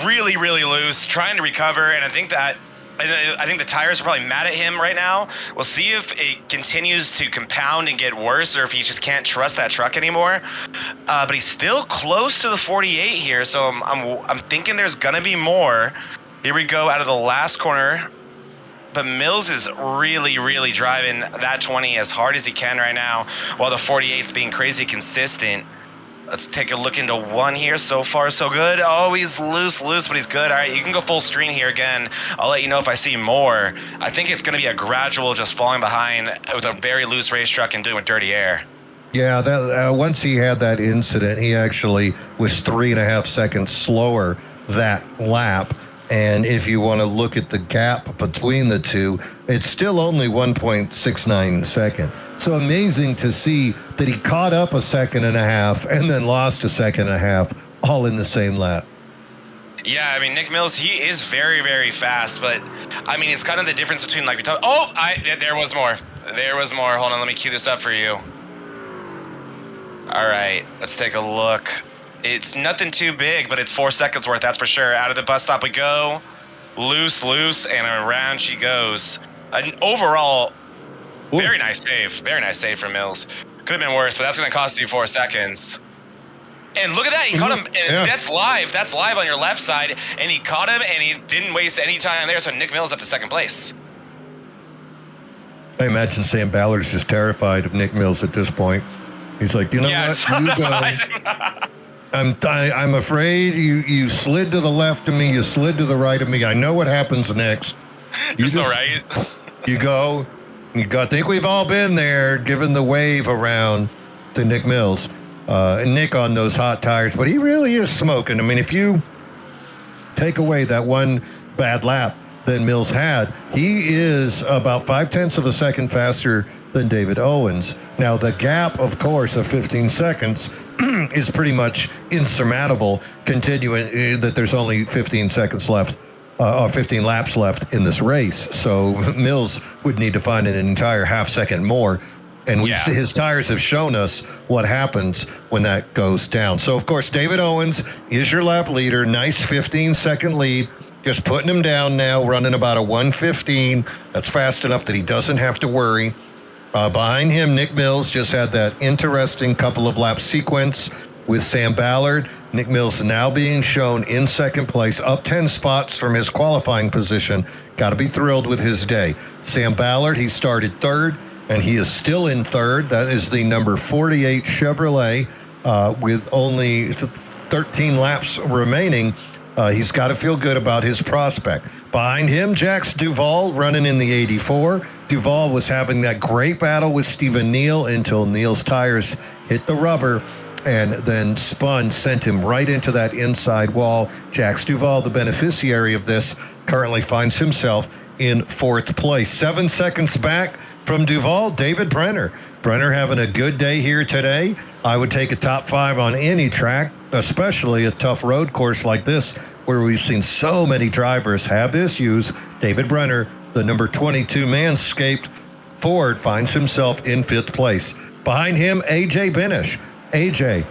Really, really loose. Trying to recover, and I think the tires are probably mad at him right now. We'll see if it continues to compound and get worse, or if he just can't trust that truck anymore. But he's still close to the 48 here, so I'm thinking there's gonna be more. Here we go out of the last corner. But Mills is really, really driving that 20 as hard as he can right now, while the 48's being crazy consistent. Let's take a look into one here. So far, so good. Oh, he's loose, but he's good. All right, you can go full screen here again. I'll let you know if I see more. I think it's going to be a gradual just falling behind with a very loose race truck and doing dirty air. Yeah, that once he had that incident, he actually was 3.5 seconds slower that lap. And if you want to look at the gap between the two, it's still only 1.69 seconds. So amazing to see that he caught up 1.5 seconds and then lost 1.5 seconds all in the same lap. Yeah, I mean, Nick Mills, he is very, very fast, but I mean, it's kind of the difference between there was more. There was more. Hold on, let me cue this up for you. All right, let's take a look. It's nothing too big, but it's 4 seconds worth, that's for sure. Out of the bus stop we go. Loose, and around she goes. An overall, very nice save. Very nice save from Mills. Could have been worse, but that's going to cost you 4 seconds. And look at that, he caught him. Yeah. That's live on your left side, and he caught him, and he didn't waste any time there, so Nick Mills up to second place. I imagine Sam Ballard's just terrified of Nick Mills at this point. He's like, you know what, you go. I'm afraid you slid to the left of me, you slid to the right of me. I know what happens next. You're so right. You go. I think we've all been there, giving the wave around to Nick Mills. And Nick on those hot tires, but he really is smoking. I mean, if you take away that one bad lap that Mills had, he is about 0.5 of a second faster than David Owens. Now, the gap, of course, of 15 seconds is pretty much insurmountable, continuing that there's only 15 seconds left, or 15 laps left in this race. So Mills would need to find an entire 0.5 second more. And his tires have shown us what happens when that goes down. So, of course, David Owens is your lap leader. Nice 15-second lead. Just putting him down now, running about a 1:15. That's fast enough that he doesn't have to worry. Behind him, Nick Mills just had that interesting couple of lap sequence with Sam Ballard. Nick Mills now being shown in second place, up 10 spots from his qualifying position. Got to be thrilled with his day. Sam Ballard, he started third, and he is still in third. That is the number 48 Chevrolet with only 13 laps remaining. He's got to feel good about his prospect. Behind him, Jax Duvall running in the 84. Duvall was having that great battle with Stephen Neal until Neal's tires hit the rubber and then spun, sent him right into that inside wall. Jax Duvall, the beneficiary of this, currently finds himself in fourth place. 7 seconds back from Duvall, David Brenner. Brenner having a good day here today. I would take a top 5 on any track, especially a tough road course like this, where we've seen so many drivers have issues. David Brenner, the number 22 Manscaped Ford, finds himself in 5th place. Behind him, AJ Benish. AJ,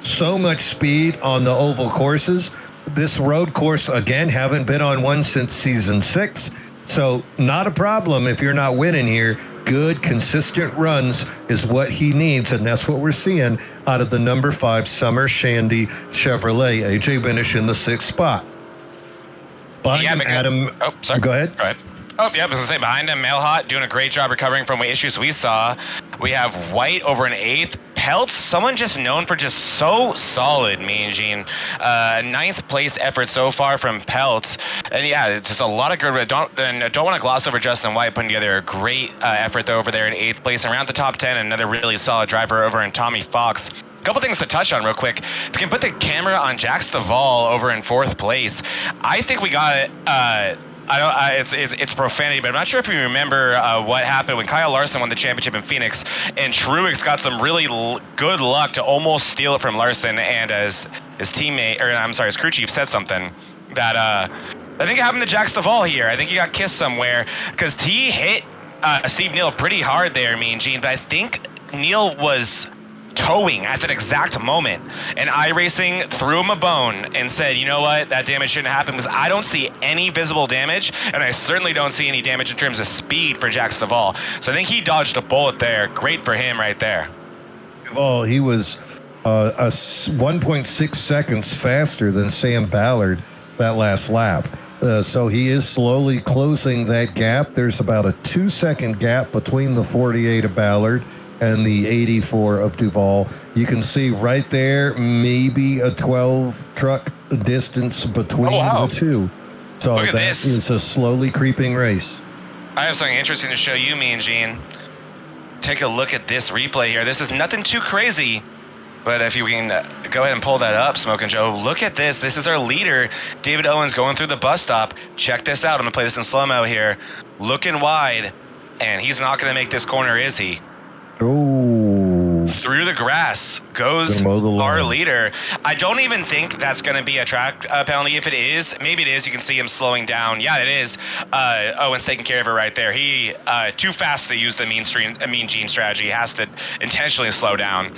so much speed on the oval courses. This road course, again, haven't been on one since season 6. So not a problem if you're not winning here. Good, consistent runs is what he needs, and that's what we're seeing out of the number 5 Summer Shandy Chevrolet. AJ Benish in the 6th spot. Behind him, Adam. Oh, sorry. Go ahead. Go ahead. Oh, yeah, I was going to say, behind him, Mailhot doing a great job recovering from what issues we saw. We have White over an 8th. Peltz, someone just known for just so solid, Mean Gene. 9th place effort so far from Peltz. And yeah, just a lot of good. Don't want to gloss over Justin White putting together a great effort though over there in 8th place. Around the top 10, another really solid driver over in Tommy Fox. couple things to touch on real quick. If we can put the camera on Jax Duvall over in 4th place, I think we got it. It's profanity, but I'm not sure if you remember what happened when Kyle Larson won the championship in Phoenix, and Truex got some really good luck to almost steal it from Larson, and his teammate, or I'm sorry, his crew chief said something that I think it happened to Jax Duvall here. I think he got kissed somewhere because he hit Steve Neal pretty hard there, Mean Gene, but I think Neal was towing at that exact moment, and iRacing threw him a bone and said, you know what, that damage shouldn't happen, because I don't see any visible damage, and I certainly don't see any damage in terms of speed for Jax Duvall. So I think he dodged a bullet there. Great for him right there. Well, he was 1.6 seconds faster than Sam Ballard that last lap. So he is slowly closing that gap. There's about a 2-second gap between the 48 of Ballard and the 84 of Duvall. You can see right there, maybe a 12 truck distance between the two. So that is a slowly creeping race. I have something interesting to show you, Mean Gene. Take a look at this replay here. This is nothing too crazy, but if you can go ahead and pull that up, Smokin' Joe, look at this. This is our leader, David Owens, going through the bus stop. Check this out. I'm going to play this in slow-mo here. Looking wide, and he's not going to make this corner, is he? Oh. Through the grass goes our leader. I don't even think that's going to be a track penalty. If it is, maybe it is. You can see him slowing down. Yeah, it is. Owen's taking care of it right there. He too fast to use the Mean Gene strategy. He has to intentionally slow down.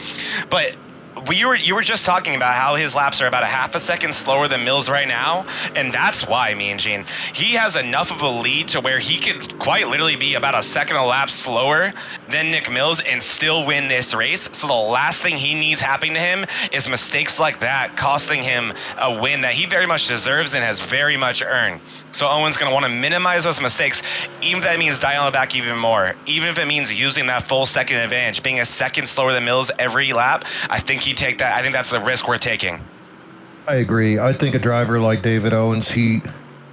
But you were just talking about how his laps are about a half a second slower than Mills right now, and that's why, Mean Gene. He has enough of a lead to where he could quite literally be about a second a lap slower than Nick Mills and still win this race. So the last thing he needs happening to him is mistakes like that costing him a win that he very much deserves and has very much earned. So Owen's going to want to minimize those mistakes, even if that means dialing it back even more. Even if it means using that full second advantage, being a second slower than Mills every lap, I think he'd take that. I think that's the risk we're taking. I agree. I think a driver like David Owens, he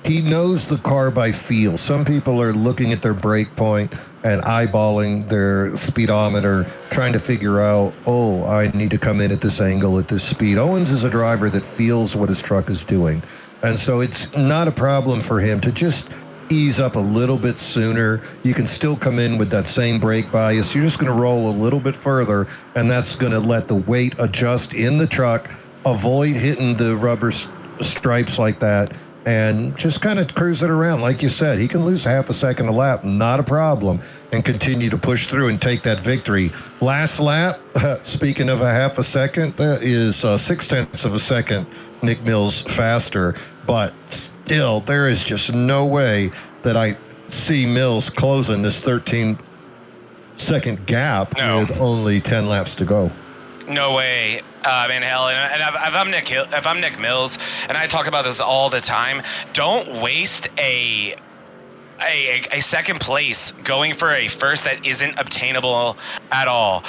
knows the car by feel. Some people are looking at their brake point and eyeballing their speedometer, trying to figure out, oh, I need to come in at this angle at this speed. Owens is a driver that feels what his truck is doing. And so it's not a problem for him to just ease up a little bit sooner. You can still come in with that same brake bias. You're just going to roll a little bit further, and that's going to let the weight adjust in the truck, avoid hitting the rubber stripes like that, and just kind of cruise it around. Like you said, he can lose half a second a lap, not a problem, and continue to push through and take that victory. Last lap, speaking of a half a second, that is 0.6 of a second Nick Mills faster, but still, there is just no way that I see Mills closing this 13-second gap with only 10 laps to go. No way in hell. And if I'm Nick Mills, and I talk about this all the time, don't waste a second place going for a first that isn't obtainable at all.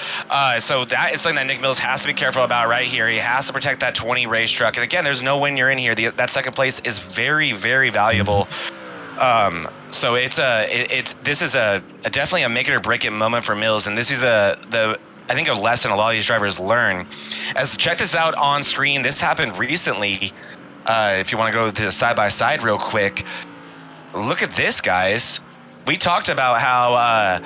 So that is something that Nick Mills has to be careful about right here. He has to protect that 20 race truck. And again, there's no win you're in here. That second place is very, very valuable. So this is definitely a make it or break it moment for Mills. And this is I think a lesson a lot of these drivers learn. Check this out on screen. This happened recently. If you want to go to the side-by-side real quick, look at this, guys. We talked about how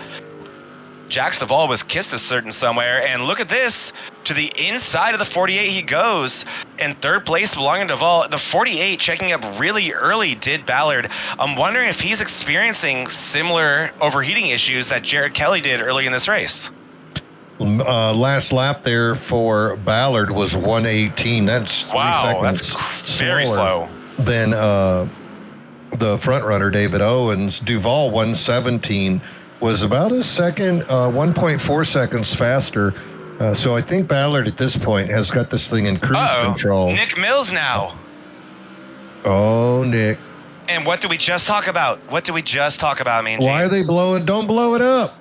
Jax Duvall was kissed a certain somewhere, and look at this. To the inside of the 48 he goes, in third place belonging to Duvall. The 48 checking up really early did Ballard. I'm wondering if he's experiencing similar overheating issues that Jared Kelly did early in this race. Last lap there for Ballard was 1:18. That's 3 seconds that's very slow than the front runner David Owens. Duvall 1:17 was about a second, 1.4 seconds faster. So I think Ballard at this point has got this thing in cruise control. Nick Mills now. Oh, Nick. And what did we just talk about? Mean Gene? Why are they blowing? Don't blow it up.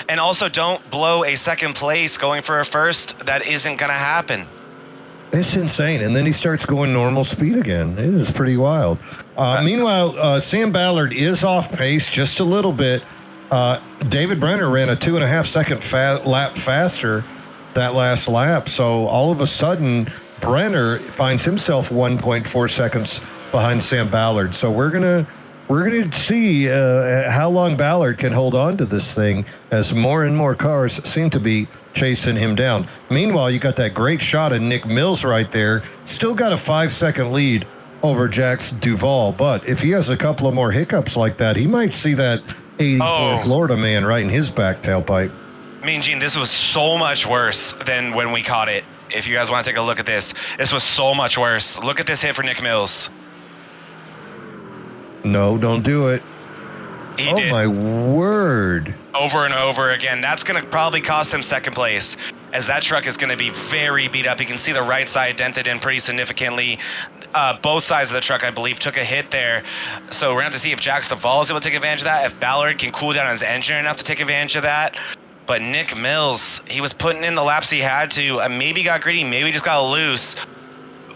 And also, don't blow a second place going for a first. That isn't going to happen. It's insane. And then he starts going normal speed again. It is pretty wild. Meanwhile, Sam Ballard is off pace just a little bit. David Brenner ran a 2.5 second lap faster. that last lap. So all of a sudden, Brenner finds himself 1.4 seconds behind Sam Ballard. So we're gonna see how long Ballard can hold on to this thing as more and more cars seem to be chasing him down. Meanwhile, you got that great shot of Nick Mills right there. Still got a 5-second lead over Jax Duvall. But if he has a couple of more hiccups like that, he might see that 84 Florida man right in his back tailpipe. Mean Gene, this was so much worse than when we caught it. If you guys want to take a look at this was so much worse. Look at this hit for Nick Mills. No, don't do it. He oh did. My word. Over and over again. That's going to probably cost him second place, as that truck is going to be very beat up. You can see the right side dented in pretty significantly. Both sides of the truck, I believe, took a hit there. So we're going to have to see if Jax Duvall is able to take advantage of that, if Ballard can cool down his engine enough to take advantage of that. But Nick Mills, he was putting in the laps he had to. Maybe got greedy, maybe just got loose.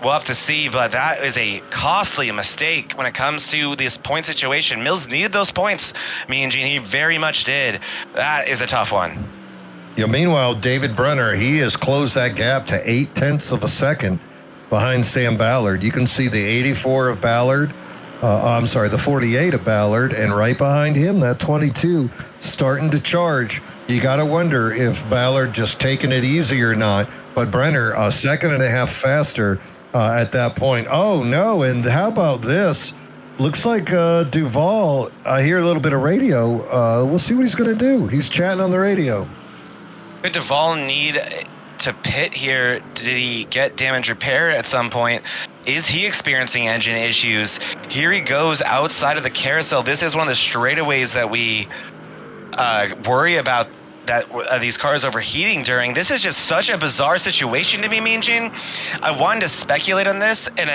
We'll have to see, but that is a costly mistake when it comes to this point situation. Mills needed those points. Mean Gene, he very much did. That is a tough one. Yeah, meanwhile, David Brenner, he has closed that gap to 0.8 of a second behind Sam Ballard. You can see the 84 of Ballard. The 48 of Ballard, and right behind him, that 22 starting to charge. You got to wonder if Ballard just taking it easy or not. But Brenner, a second and a half faster at that point. Oh, no, and how about this? Looks like Duvall, I hear a little bit of radio. We'll see what he's going to do. He's chatting on the radio. Could Duvall need to pit here? Did he get damage repair at some point? Is he experiencing engine issues? Here he goes outside of the carousel. This is one of the straightaways that we worry about, that these cars overheating during. This is just such a bizarre situation to me, Mean Gene. I wanted to speculate on this, and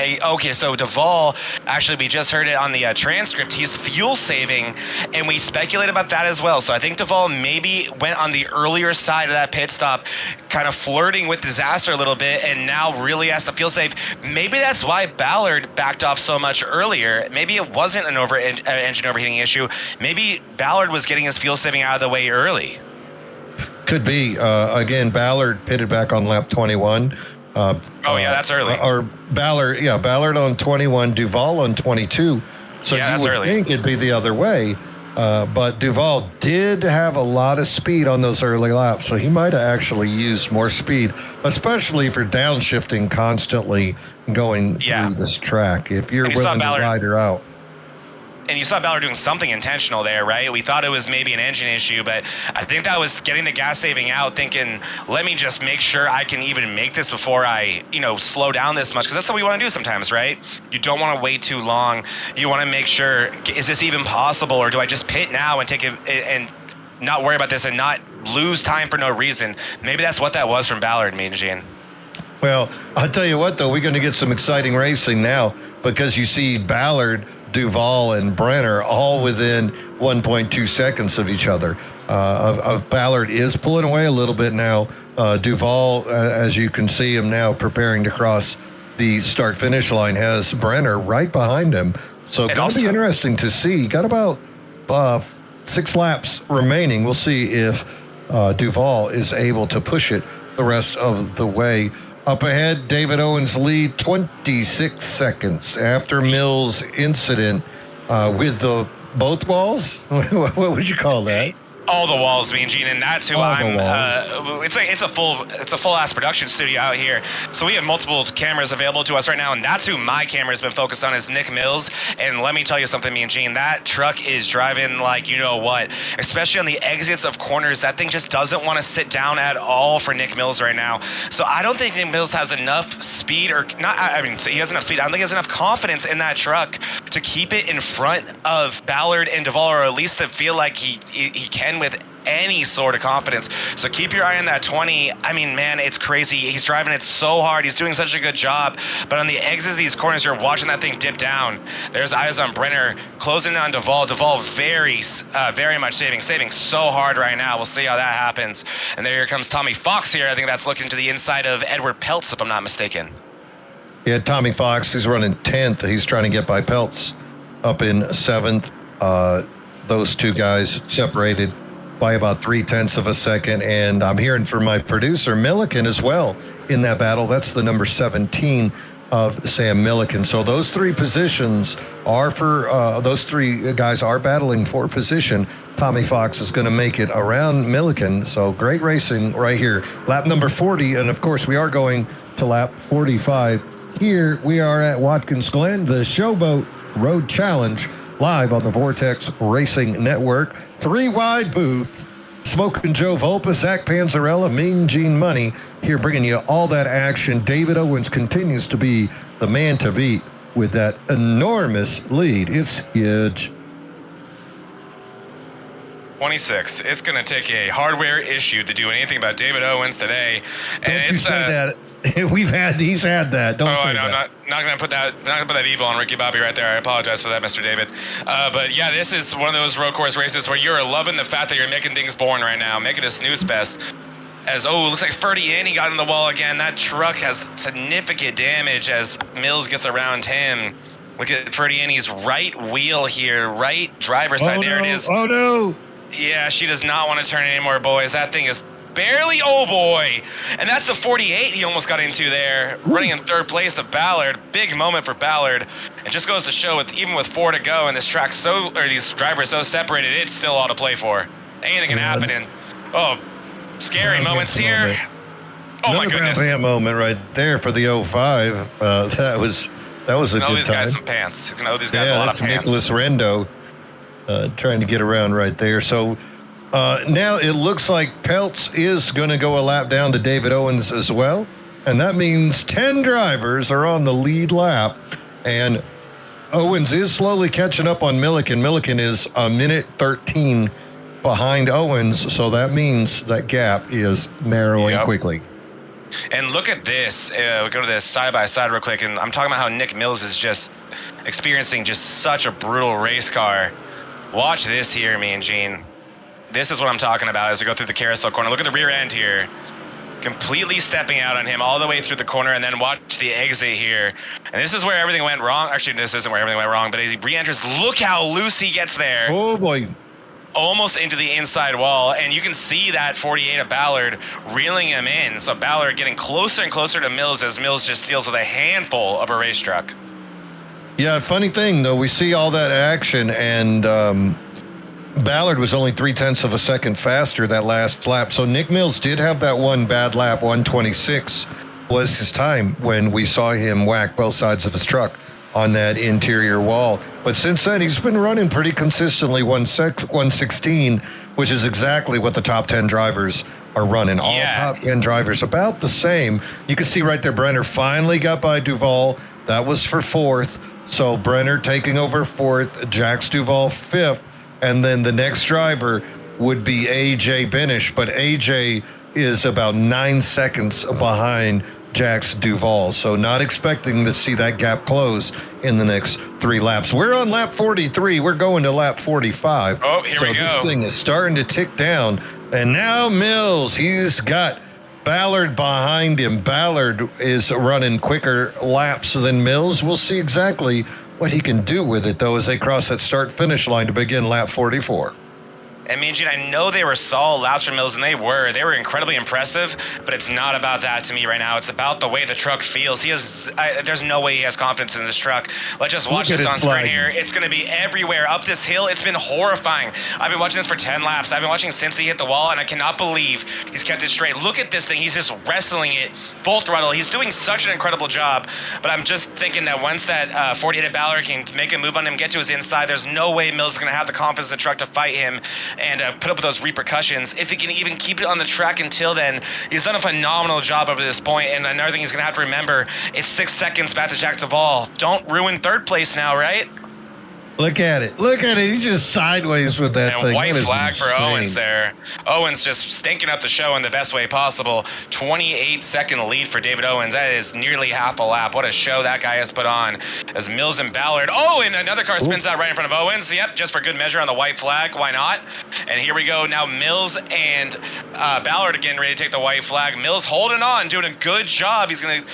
so Duvall, actually we just heard it on the transcript, he's fuel saving, and we speculate about that as well. So I think Duvall maybe went on the earlier side of that pit stop, kind of flirting with disaster a little bit, and now really has to fuel save. Maybe that's why Ballard backed off so much earlier. Maybe it wasn't an engine overheating issue. Maybe Ballard was getting his fuel saving out of the way early. Could be. Again, Ballard pitted back on lap 21. That's early. Or Ballard on 21, Duvall on 22. So you would think it'd be the other way. But Duvall did have a lot of speed on those early laps, so he might have actually used more speed, especially for downshifting constantly going through this track. If you're willing to ride her out. And you saw Ballard doing something intentional there, right? We thought it was maybe an engine issue, but I think that was getting the gas saving out, thinking, let me just make sure I can even make this before I, slow down this much. Because that's what we want to do sometimes, right? You don't want to wait too long. You want to make sure, is this even possible? Or do I just pit now and take it and not worry about this and not lose time for no reason? Maybe that's what that was from Ballard, Mean Gene. Well, I'll tell you what, though, we're going to get some exciting racing now, because you see Ballard, Duvall, and Brenner all within 1.2 seconds of each other. Ballard is pulling away a little bit now. Duvall, as you can see him now preparing to cross the start-finish line, has Brenner right behind him. So it's going to be interesting to see. Got about 6 laps remaining. We'll see if Duvall is able to push it the rest of the way. Up ahead, David Owens lead 26 seconds after Mills' incident with the both walls. What would you call that? All the walls, Mean Gene, and that's who it's a full ass production studio out here. So we have multiple cameras available to us right now, and that's who my camera has been focused on, is Nick Mills. And let me tell you something, Mean Gene, that truck is driving like you know what. Especially on the exits of corners, that thing just doesn't want to sit down at all for Nick Mills right now. So I don't think Nick Mills has enough speed, or not. I mean, he has enough speed. I don't think he has enough confidence in that truck to keep it in front of Ballard and Duvall, or at least to feel like he can with any sort of confidence. So keep your eye on that 20. I mean, man, it's crazy. He's driving it so hard. He's doing such a good job. But on the exits of these corners, you're watching that thing dip down. There's eyes on Brenner, closing on Duvall. Duvall very much saving so hard right now. We'll see how that happens. And here comes Tommy Fox here. I think that's looking to the inside of Edward Peltz, if I'm not mistaken. Yeah, Tommy Fox, he's running 10th. He's trying to get by Peltz up in 7th. Those two guys separated by about 0.3 of a second. And I'm hearing from my producer, Milliken, as well in that battle. That's the number 17 of Sam Milliken. So those three positions are for, those three guys are battling for position. Tommy Fox is going to make it around Milliken. So great racing right here. Lap number 40. And of course, we are going to lap 45. Here we are at Watkins Glen, the Showboat Road Challenge, live on the Vortex Racing Network. 3-wide booth. Smoking Joe Volpa, Zach Panzarella, Mean Gene Money here bringing you all that action. David Owens continues to be the man to beat with that enormous lead. It's huge. 26. It's going to take a hardware issue to do anything about David Owens today. And Don't you say that. He's had that. Don't say I know. that. I'm not gonna put that evil on Ricky Bobby right there. I apologize for that, Mr. David. But yeah, this is one of those road course races where you're loving the fact that you're making things boring right now, making a snooze fest. As looks like Ferdiani got in the wall again. That truck has significant damage as Mills gets around him. Look at Ferdiani's right wheel here, right driver's side. There it is. Oh no! Yeah, she does not want to turn anymore, boys. That thing is barely, oh boy. And that's the 48 he almost got into there, running in third place of Ballard. Big moment for Ballard. It just goes to show, even with 4 to go and this track these drivers so separated, it's still all to play for. Anything can happen. And scary moments here. Moment. Oh my goodness. Another moment right there for the 05. That was a good time. These guys some pants. He's gonna owe these guys a lot of pants. Nicholas Rendo trying to get around right there. So now it looks like Peltz is going to go a lap down to David Owens as well. And that means 10 drivers are on the lead lap. And Owens is slowly catching up on Milliken. Milliken is a minute 13 behind Owens. So that means that gap is narrowing quickly. And look at this. We go to this side by side real quick. And I'm talking about how Nick Mills is just experiencing just such a brutal race car. Watch this here, me and Gene. This is what I'm talking about as we go through the carousel corner. Look at the rear end here. Completely stepping out on him all the way through the corner, and then watch the exit here. And this is where everything went wrong. Actually, this isn't where everything went wrong, but as he re-enters, look how loose he gets there. Oh, boy. Almost into the inside wall, and you can see that 48 of Ballard reeling him in. So Ballard getting closer and closer to Mills as Mills just deals with a handful of a race truck. Yeah, funny thing, though, we see all that action, and Ballard was only 0.3 of a second faster that last lap. So Nick Mills did have that one bad lap. 126 was his time when we saw him whack both sides of his truck on that interior wall. But since then, he's been running pretty consistently 116, which is exactly what the top 10 drivers are running. All top 10 drivers about the same. You can see right there, Brenner finally got by Duvall. That was for 4th. So Brenner taking over 4th, Jax Duvall 5th. And then the next driver would be AJ Benish, but AJ is about 9 seconds behind Jax Duvall. So not expecting to see that gap close in the next 3 laps. We're on lap 43. We're going to lap 45. Oh, here we go. So this thing is starting to tick down. And now Mills, he's got Ballard behind him. Ballard is running quicker laps than Mills. We'll see exactly what he can do with it, though, as they cross that start-finish line to begin lap 44. I mean, Gene, I know they were solid laps for Mills, and they were incredibly impressive, but it's not about that to me right now. It's about the way the truck feels. There's no way he has confidence in this truck. Let's just watch this on screen here. It's going to be everywhere. Up this hill, it's been horrifying. I've been watching this for 10 laps. I've been watching since he hit the wall, and I cannot believe he's kept it straight. Look at this thing. He's just wrestling it full throttle. He's doing such an incredible job, but I'm just thinking that once that 48 Ballard can make a move on him, get to his inside, there's no way Mills is going to have the confidence in the truck to fight him and put up with those repercussions. If he can even keep it on the track until then, he's done a phenomenal job up to this point. And another thing he's going to have to remember, it's 6 seconds back to Jack Duvall. Don't ruin 3rd place now, right? Look at it. Look at it. He's just sideways with that thing. And white flag for Owens there. Owens just stinking up the show in the best way possible. 28-second lead for David Owens. That is nearly half a lap. What a show that guy has put on. As Mills and Ballard. Oh, and another car spins out right in front of Owens. Yep, just for good measure on the white flag. Why not? And here we go. Now Mills and Ballard again ready to take the white flag. Mills holding on, doing a good job. He's going to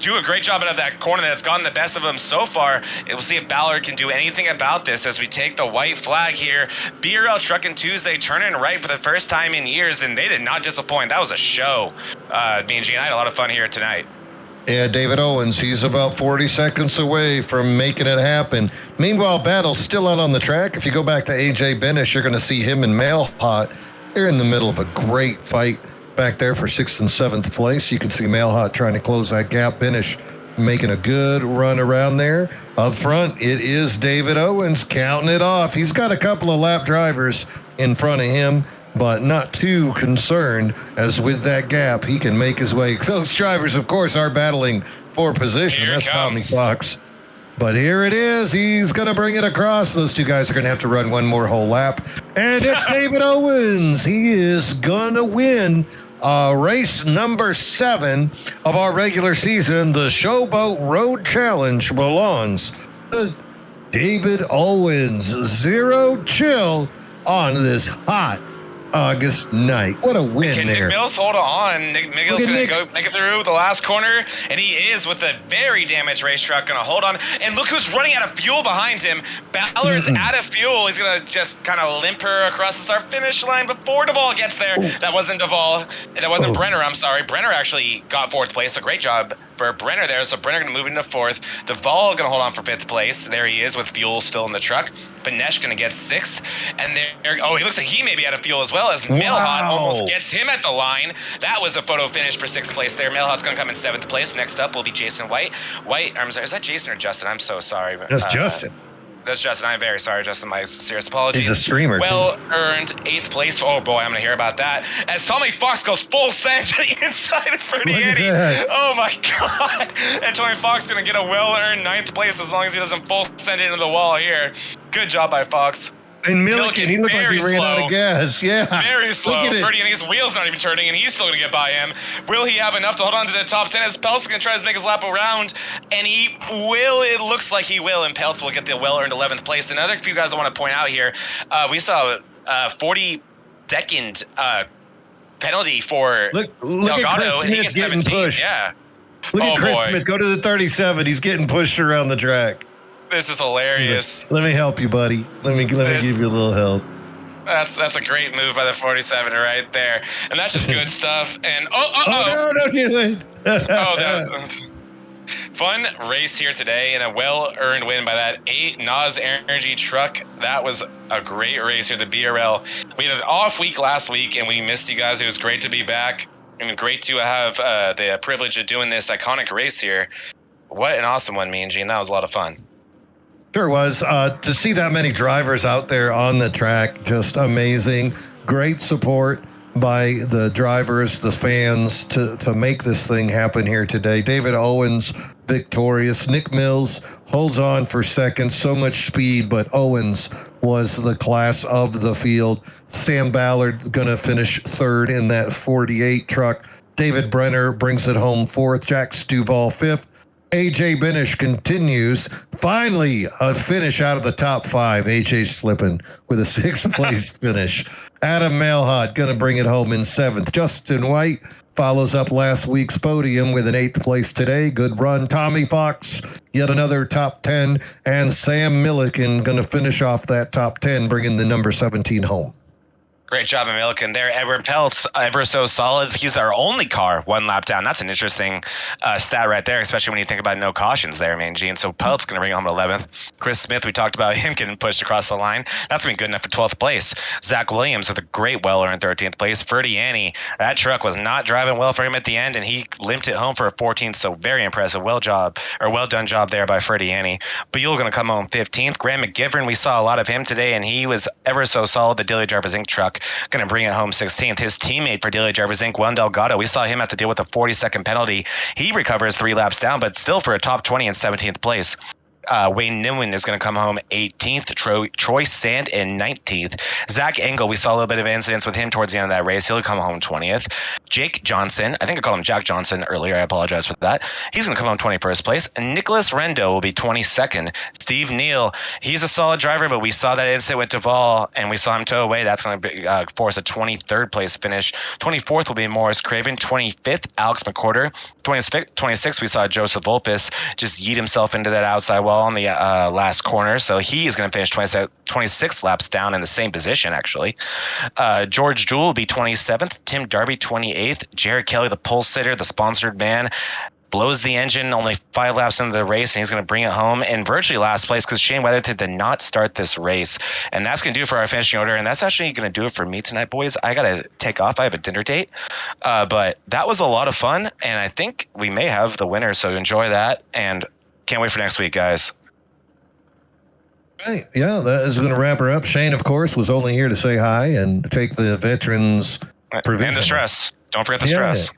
do a great job out of that corner that's gotten the best of him so far. We'll see if Ballard can do anything about this as we take the white flag here. BRL Truckin' Tuesday turning right for the first time in years, and they did not disappoint. That was a show. Me and Gene, I had a lot of fun here tonight. Yeah, David Owens, he's about 40 seconds away from making it happen. Meanwhile, battle's still out on the track. If you go back to AJ Benish, you're going to see him and Mailhot. They're in the middle of a great fight back there for 6th and 7th place. You can see Mailhot trying to close that gap. Benish making a good run around there. Up front, it is David Owens counting it off. He's got a couple of lap drivers in front of him, but not too concerned, as with that gap, he can make his way. Those drivers, of course, are battling for position. That's Tommy Fox. But here it is. He's going to bring it across. Those two guys are going to have to run one more whole lap. And it's David Owens. He is going to win race number 7 of our regular season. The Showboat Road Challenge belongs to David Owens. Zero chill on this hot August night. What a win there. Nick Mills, hold on. Nick Mills going to go make it through the last corner, and he is with a very damaged race truck going to hold on. And look who's running out of fuel behind him. Ballard's out of fuel. He's going to just kind of limp her across the start finish line before Duvall gets there. That wasn't Duvall. That wasn't Brenner. I'm sorry. Brenner actually got 4th place. So great job for Brenner there. So Brenner going to move into 4th. Duvall going to hold on for 5th place. There he is with fuel still in the truck. Banesh going to get 6th. And there, he looks like he may be out of fuel as well, as Mailhot almost gets him at the line. That was a photo finish for 6th place there. Mailhot's going to come in 7th place. Next up will be Jason White. I'm sorry, is that Jason or Justin? I'm so sorry. That's Justin. That's Justin. I'm very sorry, Justin. My serious apologies. He's a streamer. Well-earned 8th place. Oh, boy, I'm going to hear about that. As Tommy Fox goes full send to the inside of Ferdiani. Oh, my God. And Tommy Fox going to get a well-earned 9th place as long as he doesn't full send it into the wall here. Good job by Fox. And Milliken, he looked like he ran out of gas. Yeah. Very slow. Ferdiani's wheel's not even turning, and he's still going to get by him. Will he have enough to hold on to the top 10 as Peltz going to try to make his lap around? And he will. It looks like he will, and Peltz will get the well-earned 11th place. Another few guys I want to point out here, we saw a 40-second penalty for Delgado, and he gets 17. Pushed. Yeah. Look at Chris Smith. Go to the 37. He's getting pushed around the track. This is hilarious. Let me help you, buddy. Let me give you a little help. That's a great move by the 47er right there, and that's just good stuff. And no, don't do it. Fun race here today, and a well-earned win by that 8 Nas Energy truck. That was a great race here, the BRL. We had an off week last week, and we missed you guys. It was great to be back, and great to have the privilege of doing this iconic race here. What an awesome one, me and Gene. That was a lot of fun. Sure was. To see that many drivers out there on the track, just amazing. Great support by the drivers, the fans, to make this thing happen here today. David Owens victorious. Nick Mills holds on for second. So much speed, but Owens was the class of the field. Sam Ballard going to finish 3rd in that 48 truck. David Brenner brings it home 4th. Jack Stuvall 5th. AJ Benish continues. Finally, a finish out of the top 5. AJ slipping with a 6th place finish. Adam Mailhot going to bring it home in 7th. Justin White follows up last week's podium with an 8th place today. Good run. Tommy Fox, yet another top 10. And Sam Milliken going to finish off that top 10, bringing the number 17 home. Great job, Milliken there. Edward Peltz, ever so solid. He's our only car 1 lap down. That's an interesting stat right there, especially when you think about no cautions there, man, Gene. So Peltz going to bring home 11th. Chris Smith, we talked about him getting pushed across the line. That's been good enough for 12th place. Zach Williams with a great well-earned 13th place. Ferdiani, that truck was not driving well for him at the end, and he limped it home for a 14th, so very impressive. Well done job there by Ferdiani. Buell going to come home 15th. Graham McGivern, we saw a lot of him today, and he was ever so solid. The Daily Drivers Inc. truck going to bring it home 16th. His teammate for Daily Drivers Inc., Juan Delgado, we saw him have to deal with a 40-second penalty. He recovers 3 laps down, but still for a top 20 and 17th place. Wayne Newman is going to come home 18th. Troy Sand in 19th. Zach Engel, we saw a little bit of incidents with him towards the end of that race. He'll come home 20th. Jake Johnson, I think I called him Jack Johnson earlier. I apologize for that. He's going to come home 21st place. And Nicholas Rendo will be 22nd. Steve Neal, he's a solid driver, but we saw that incident with Duvall, and we saw him tow away. That's going to force a 23rd place finish. 24th will be Morris Craven. 25th, Alex McCorder. 26th, we saw Joseph Volpis just yeet himself into that outside wall on the last corner. So he is going to finish 26 laps down in the same position, actually. George Jewell will be 27th. Tim Darby, 28th. Jared Kelly, the pole sitter, the sponsored man, blows the engine only 5 laps into the race, and he's going to bring it home in virtually last place because Shane Weatherton did not start this race. And that's going to do it for our finishing order, and that's actually going to do it for me tonight, boys. I got to take off. I have a dinner date. But that was a lot of fun, and I think we may have the winner, so enjoy that, and can't wait for next week, guys. Right. Yeah, that is going to wrap her up. Shane, of course, was only here to say hi and take the veterans provision. And the stress. Don't forget the stress.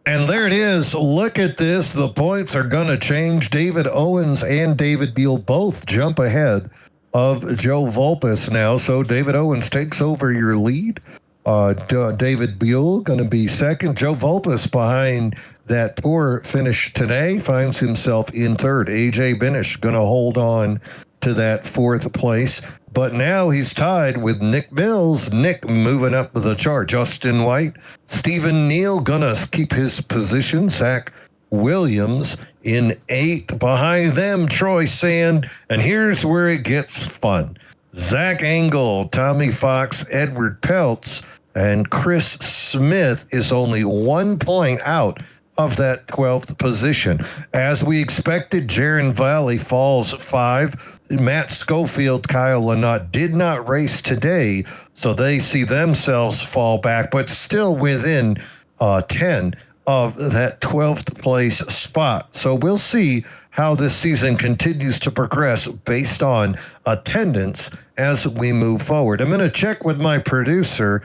And there it is. Look at this. The points are going to change. David Owens and David Beal both jump ahead of Joe Volpis now. So David Owens takes over your lead. David Beal going to be second. Joe Volpis behind that poor finish today finds himself in third. AJ Benish going to hold on to that fourth place. But now he's tied with Nick Mills. Nick moving up the chart. Justin White, Stephen Neal gonna keep his position. Zach Williams in 8th. Behind them, Troy Sand. And here's where it gets fun. Zach Engel, Tommy Fox, Edward Peltz, and Chris Smith is only 1 point out of that 12th position. As we expected, Jaron Valley falls 5. Matt Schofield, Kyle Lynott did not race today, so they see themselves fall back, but still within 10 of that 12th place spot. So we'll see how this season continues to progress based on attendance as we move forward. I'm going to check with my producer.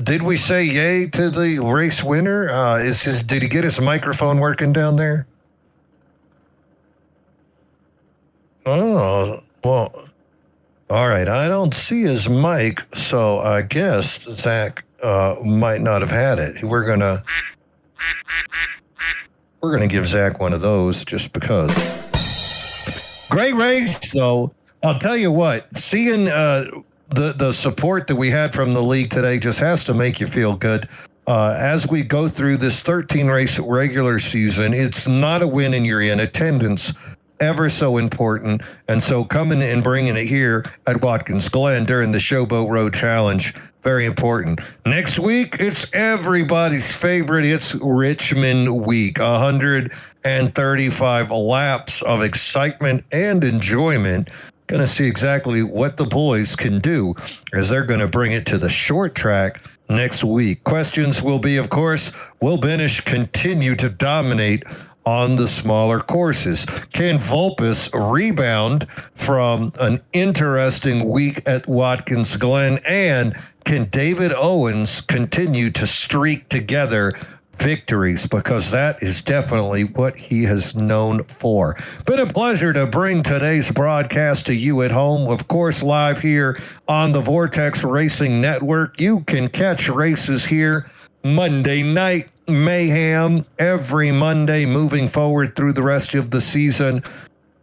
Did we say yay to the race winner? Did he get his microphone working down there? Oh, well, all right. I don't see his mic, so I guess Zach might not have had it. We're gonna give Zach one of those just because. Great race, though. I'll tell you what, seeing the support that we had from the league today just has to make you feel good. As we go through this 13-race regular season, it's not a win and you're in. Attendance ever so important, and so coming and bringing it here at Watkins Glen during the Showboat Road Challenge, very important. Next week, it's everybody's favorite. It's Richmond Week, 135 laps of excitement and enjoyment. Going to see exactly what the boys can do as they're going to bring it to the short track next week. Questions will be, of course, will Benish continue to dominate on the smaller courses? Can Volpis rebound from an interesting week at Watkins Glen? And can David Owens continue to streak together victories? Because that is definitely what he has known for. Been a pleasure to bring today's broadcast to you at home. Of course, live here on the Vortex Racing Network. You can catch races here Monday night. Mayhem every Monday moving forward through the rest of the season.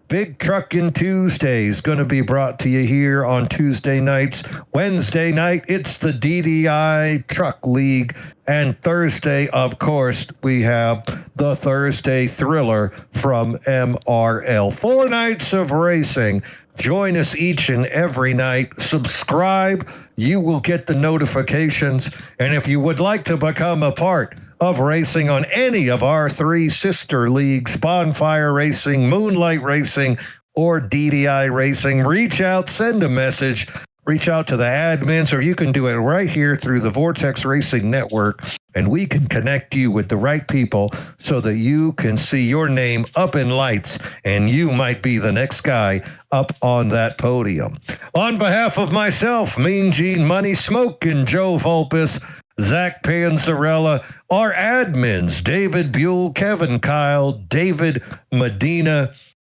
Big Truckin' Tuesday is going to be brought to you here on Tuesday nights. Wednesday night, it's the DDI Truck League. And Thursday, of course, we have the Thursday Thriller from MRL. 4 nights of racing. Join us each and every night. Subscribe. You will get the notifications. And if you would like to become a part of racing on any of our 3 sister leagues, Bonfire Racing, Moonlight Racing, or DDI Racing, reach out, send a message, reach out to the admins, or you can do it right here through the Vortex Racing Network, and we can connect you with the right people so that you can see your name up in lights, and you might be the next guy up on that podium. On behalf of myself, Mean Gene Money Smoke, and Joe Volpis, Zach Panzarella, our admins, David Buell, Kevin Kyle, David Medina,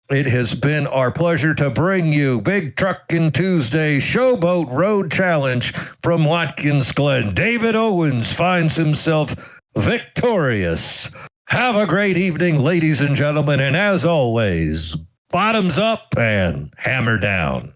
It has been our pleasure to bring you Big Truckin' Tuesday Showboat Road Challenge from Watkins, Glen. David Owens finds himself victorious. Have a great evening, ladies and gentlemen, and as always, bottoms up and hammer down.